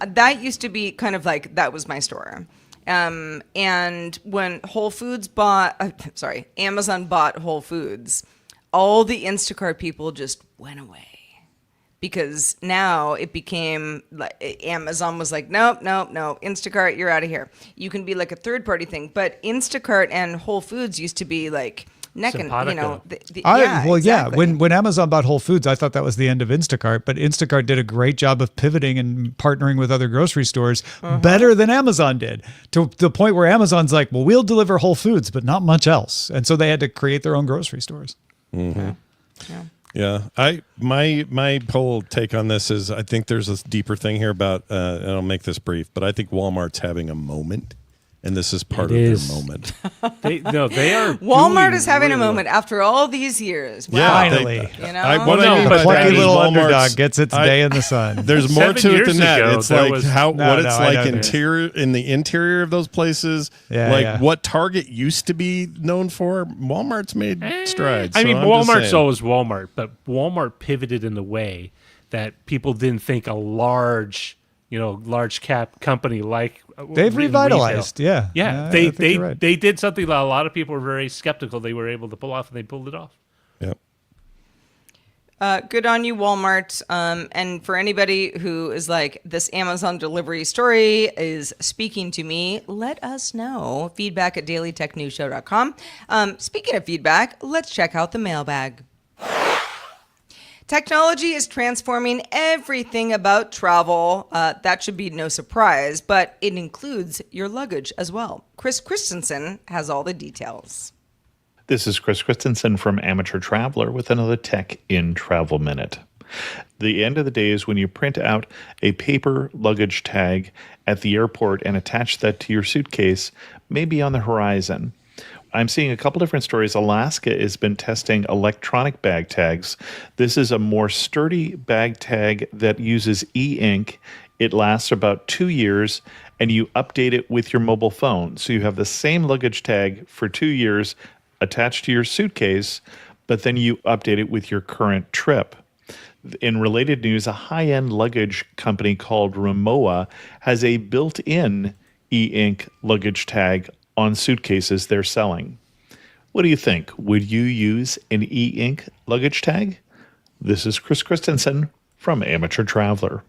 Speaker 2: That used to be kind of like, that was my store. And when Amazon bought Whole Foods, all the Instacart people just went away. Because now it became like Amazon was like, no, Instacart, you're out of here. You can be like a third party thing. But Instacart and Whole Foods used to be like neck and,
Speaker 3: Simpatico.
Speaker 2: exactly.
Speaker 4: When Amazon bought Whole Foods, I thought that was the end of Instacart, but Instacart did a great job of pivoting and partnering with other grocery stores better than Amazon did, to the point where Amazon's like, well, we'll deliver Whole Foods, but not much else. And so they had to create their own grocery stores.
Speaker 2: Yeah.
Speaker 5: Yeah, my whole take on this is I think there's a deeper thing here about, and I'll make this brief, but I think Walmart's having a moment, and this is part of
Speaker 3: is.
Speaker 5: their moment.
Speaker 3: They are.
Speaker 2: Walmart
Speaker 3: doing
Speaker 2: is having a
Speaker 3: really
Speaker 2: moment after all these years. Wow.
Speaker 5: Yeah,
Speaker 4: Finally.
Speaker 5: What I mean by
Speaker 3: but
Speaker 5: that
Speaker 4: Plucky
Speaker 5: is
Speaker 4: little
Speaker 5: Walmart's-
Speaker 4: underdog gets its day in the sun.
Speaker 5: There's more
Speaker 3: 7
Speaker 5: to it
Speaker 3: years
Speaker 5: than that.
Speaker 3: ago,
Speaker 5: It's
Speaker 3: there
Speaker 5: like
Speaker 3: was-
Speaker 4: No,
Speaker 5: it's
Speaker 4: I
Speaker 5: like
Speaker 4: know.
Speaker 5: interior in the interior of those places.
Speaker 4: Yeah.
Speaker 5: What Target used to be known for. Walmart's made strides.
Speaker 3: I
Speaker 5: so
Speaker 3: mean,
Speaker 5: I'm just
Speaker 3: Walmart's
Speaker 5: saying.
Speaker 3: always Walmart, but Walmart pivoted in the way that people didn't think a large cap company like
Speaker 4: They've
Speaker 3: in
Speaker 4: revitalized.
Speaker 3: retail.
Speaker 4: Yeah.
Speaker 3: Yeah,
Speaker 4: I
Speaker 3: they
Speaker 4: think you're right.
Speaker 3: they did something that a lot of people were very skeptical they were able to pull off, and they pulled it off.
Speaker 5: Yep.
Speaker 2: Good on you, Walmart. And for anybody who is like, this Amazon delivery story is speaking to me, let us know. Feedback at dailytechnewsshow.com. Speaking of feedback, let's check out the mailbag. Technology is transforming everything about travel. That should be no surprise, but it includes your luggage as well. Chris Christensen has all the details.
Speaker 6: This is Chris Christensen from Amateur Traveler with another Tech in Travel Minute. The end of the day is when you print out a paper luggage tag at the airport and attach that to your suitcase, maybe on the horizon. I'm seeing a couple different stories. Alaska has been testing electronic bag tags. This is a more sturdy bag tag that uses e-ink. It lasts about 2 years, and you update it with your mobile phone. So you have the same luggage tag for 2 years attached to your suitcase, but then you update it with your current trip. In related news, a high-end luggage company called Rimowa has a built-in e-ink luggage tag on suitcases they're selling. What do you think? Would you use an e-ink luggage tag? This is Chris Christensen from Amateur Traveler.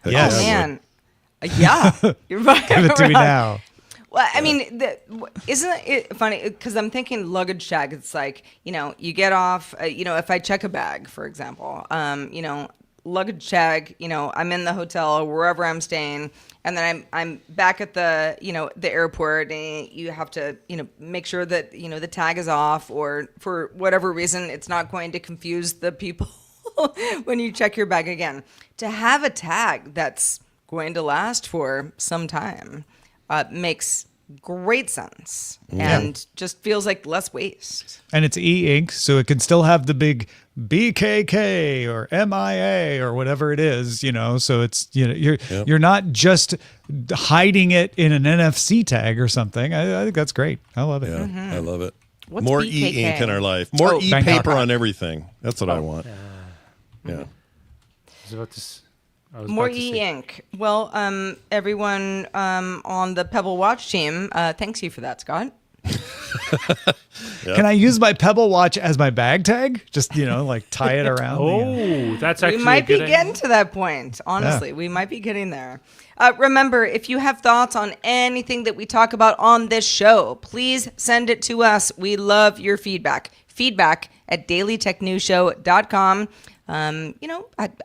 Speaker 4: Yes.
Speaker 2: Oh, man. Yeah. You're right.
Speaker 4: Give it to me now.
Speaker 2: Well, I mean, isn't it funny? Because I'm thinking luggage tag. It's like, you get off, if I check a bag, for example, luggage tag, I'm in the hotel or wherever I'm staying, and then I'm back at the, the airport, and you have to, make sure that, the tag is off, or for whatever reason, it's not going to confuse the people when you check your bag again. To have a tag that's going to last for some time, makes great sense and just feels like less waste.
Speaker 4: And it's e-ink, so it can still have the big BKK or MIA or whatever it is, so it's, you're not just hiding it in an NFC tag or something. I think that's great. I love it.
Speaker 5: Yeah, I love it.
Speaker 2: What's
Speaker 5: More
Speaker 2: BKK?
Speaker 5: e-ink in our life. More e-paper
Speaker 4: Bangkok.
Speaker 5: on everything. That's what I want. Yeah.
Speaker 2: More e-ink. Well, everyone on the Pebble Watch team, thanks you for that, Scott.
Speaker 4: Can I use my Pebble Watch as my bag tag? Just, tie it around.
Speaker 3: Oh, that's actually
Speaker 2: We might
Speaker 3: a
Speaker 2: be
Speaker 3: good
Speaker 2: getting to that point. Honestly, we might be getting there. Remember, if you have thoughts on anything that we talk about on this show, please send it to us. We love your feedback. Feedback at dailytechnewsshow.com.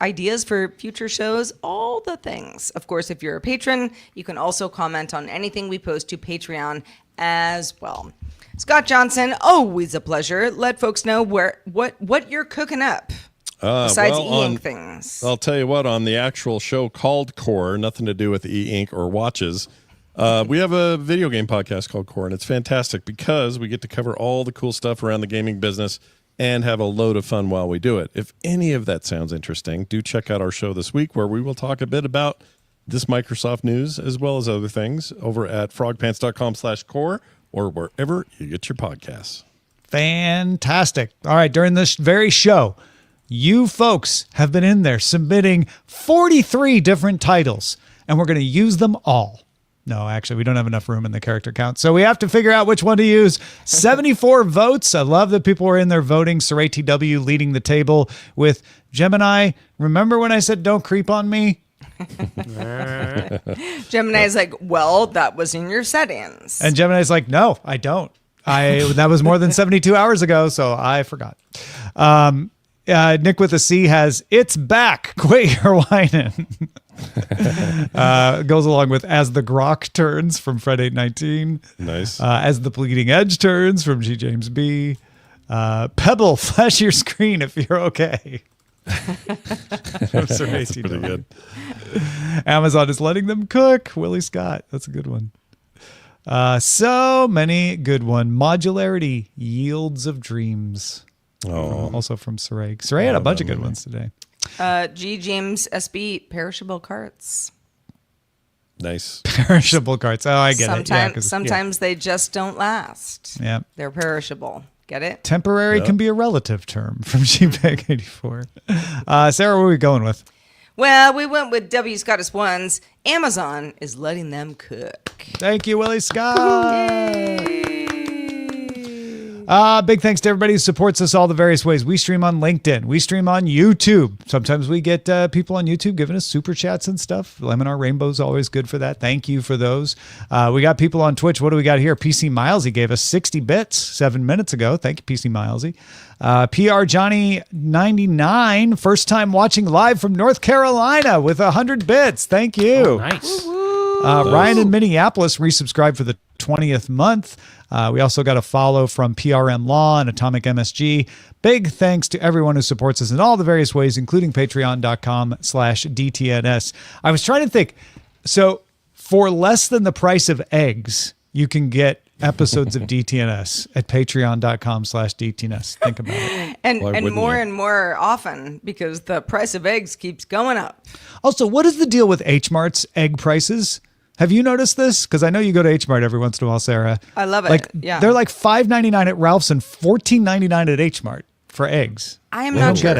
Speaker 2: Ideas for future shows, all the things. Of course, if you're a patron, you can also comment on anything we post to Patreon as well. Scott Johnson, always a pleasure. Let folks know what you're cooking up besides e-ink things.
Speaker 5: I'll tell you what, on the actual show called Core, nothing to do with e-ink or watches, we have a video game podcast called Core, and it's fantastic because we get to cover all the cool stuff around the gaming business and have a load of fun while we do it. If any of that sounds interesting, do check out our show this week where we will talk a bit about this Microsoft news as well as other things over at frogpants.com/core or wherever you get your podcasts.
Speaker 4: Fantastic. All right, during this very show, you folks have been in there submitting 43 different titles, and we're going to use them all. No, actually, we don't have enough room in the character count, so we have to figure out which one to use. 74 votes. I love that people were in there voting. Saray TW leading the table with Gemini. Remember when I said don't creep on me?
Speaker 2: Gemini's like, well, that was in your settings.
Speaker 4: And Gemini's like, no, I don't. That was more than 72 hours ago, so I forgot. Nick with a C has, it's back. Quit your whining. Goes along with As the Grok Turns from Fred 819.
Speaker 5: Nice.
Speaker 4: As the Bleeding Edge Turns from G. James B. Pebble, flash your screen if you're okay.
Speaker 5: That's pretty good.
Speaker 4: Amazon is letting them cook. Willie Scott. That's a good one. So many good one. Modularity, Yields of Dreams.
Speaker 5: Oh.
Speaker 4: Also from Saray. Saray had a bunch of good ones today.
Speaker 2: G. James SB, perishable carts.
Speaker 5: Nice.
Speaker 4: Perishable carts. Oh, I get it.
Speaker 2: Sometimes they just don't last.
Speaker 4: Yeah.
Speaker 2: They're perishable. Get it?
Speaker 4: Temporary can be a relative term from GPEG84. Sarah, what are we going with?
Speaker 2: Well, we went with W. Scottus Ones. Amazon is letting them cook.
Speaker 4: Thank you, Willie Scott. Big thanks to everybody who supports us all the various ways. We stream on LinkedIn. We stream on YouTube. Sometimes we get people on YouTube giving us super chats and stuff. Leminar Rainbow's always good for that. Thank you for those. We got people on Twitch. What do we got here? PC Milesy gave us 60 bits 7 minutes ago. Thank you, PC Milesy. PR Johnny 99, first time watching live from North Carolina with 100 bits. Thank you.
Speaker 3: Oh, nice.
Speaker 4: Ryan in Minneapolis resubscribed for the 20th month. We also got a follow from PRM Law and Atomic MSG. Big thanks to everyone who supports us in all the various ways, including patreon.com/DTNS. I was trying to think. So for less than the price of eggs, you can get episodes of DTNS at patreon.com/DTNS. Think about it.
Speaker 2: And more and more often because the price of eggs keeps going up.
Speaker 4: Also, what is the deal with H Mart's egg prices? Have you noticed this? Because I know you go to H Mart every once in a while, Sarah.
Speaker 2: I love it.
Speaker 4: Like,
Speaker 2: yeah.
Speaker 4: They're like $5.99 at Ralph's and $14.99 at H Mart for eggs.
Speaker 2: I am not sure.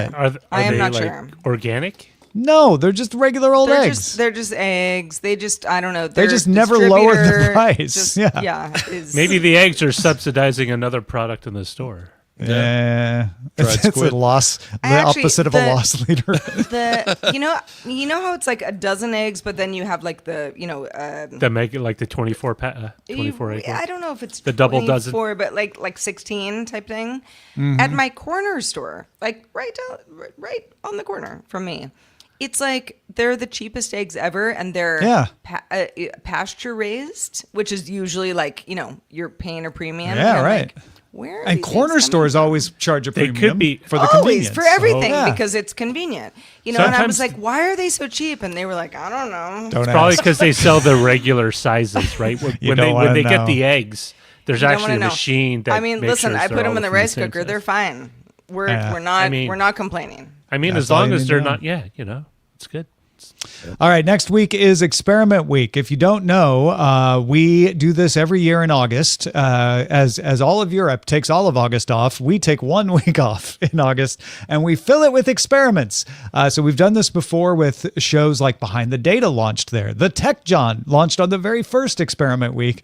Speaker 3: I am
Speaker 2: not
Speaker 3: like
Speaker 2: sure.
Speaker 3: Organic?
Speaker 4: No, they're just regular old eggs.
Speaker 2: They're just eggs. They just, I don't know.
Speaker 4: They just never lower the price.
Speaker 3: Maybe the eggs are subsidizing another product in the store.
Speaker 4: Yeah, it's a loss. The opposite of a loss leader.
Speaker 2: You know how it's like a dozen eggs, but then you have like the
Speaker 3: that make it like the 24 egg.
Speaker 2: I don't know if it's
Speaker 3: the double dozen,
Speaker 2: but like 16 type thing. At my corner store, like right on the corner from me. It's like they're the cheapest eggs ever, and they're pasture raised, which is usually like you're paying a premium.
Speaker 4: Yeah, right.
Speaker 2: Like, Where are
Speaker 4: And
Speaker 2: these
Speaker 4: corner
Speaker 2: things
Speaker 4: stores
Speaker 2: coming from?
Speaker 4: always charge a
Speaker 3: They
Speaker 4: premium
Speaker 3: could be-
Speaker 4: for the
Speaker 2: Always
Speaker 4: convenience.
Speaker 2: for everything
Speaker 4: Yeah.
Speaker 2: because it's convenient. You know, and I was
Speaker 3: Sometimes-
Speaker 2: like, why are they so cheap? And they were like, I don't know.
Speaker 4: Don't
Speaker 3: Probably
Speaker 4: ask.
Speaker 3: because they sell the regular sizes, right? When,
Speaker 4: You
Speaker 3: when
Speaker 4: don't
Speaker 3: they
Speaker 4: wanna
Speaker 3: get
Speaker 4: know.
Speaker 3: the eggs, there's
Speaker 2: You don't
Speaker 3: actually
Speaker 2: wanna
Speaker 3: a
Speaker 2: know.
Speaker 3: machine that.
Speaker 2: I mean,
Speaker 3: makes
Speaker 2: listen,
Speaker 3: sure
Speaker 2: I
Speaker 3: they're
Speaker 2: put them
Speaker 3: all
Speaker 2: in the
Speaker 3: from
Speaker 2: rice
Speaker 3: same
Speaker 2: cooker.
Speaker 3: size.
Speaker 2: They're fine. We're
Speaker 4: Yeah.
Speaker 2: not
Speaker 3: I mean-
Speaker 2: we're not complaining.
Speaker 3: I mean,
Speaker 4: That's
Speaker 3: as
Speaker 4: all
Speaker 3: long
Speaker 4: you
Speaker 3: as
Speaker 4: need
Speaker 3: they're
Speaker 4: to know.
Speaker 3: not, yeah, it's good.
Speaker 4: All right, next week is Experiment Week. If you don't know, we do this every year in August. As all of Europe takes all of August off, we take 1 week off in August, and we fill it with experiments. So we've done this before with shows like Behind the Data launched there. The Tech John launched on the very first Experiment Week.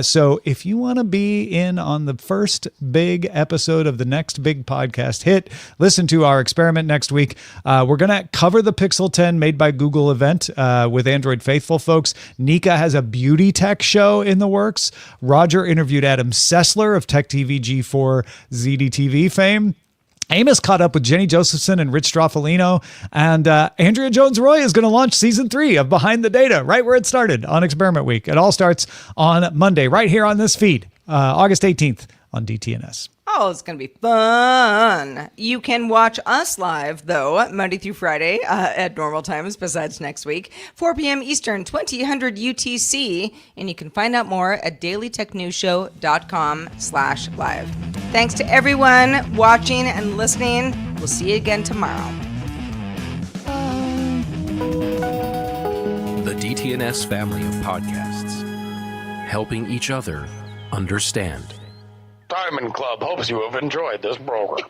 Speaker 4: So if you want to be in on the first big episode of the next big podcast hit, listen to our experiment next week. We're going to cover the Pixel 10 made by Google event with Android Faithful folks. Nika has a beauty tech show in the works. Roger interviewed Adam Sessler of Tech TV G4 ZDTV fame. Amos caught up with Jenny Josephson and Rich Stroffolino, and Andrea Jones-Roy is going to launch season 3 of Behind the Data right where it started on Experiment Week. It all starts on Monday right here on this feed, August 18th on DTNS.
Speaker 2: Oh, it's going to be fun. You can watch us live, though, Monday through Friday at normal times, besides next week, 4 p.m. Eastern, 2000 UTC. And you can find out more at dailytechnewsshow.com/live. Thanks to everyone watching and listening. We'll see you again tomorrow.
Speaker 7: The DTNS family of podcasts, helping each other understand.
Speaker 8: Diamond Club hopes you have enjoyed this program.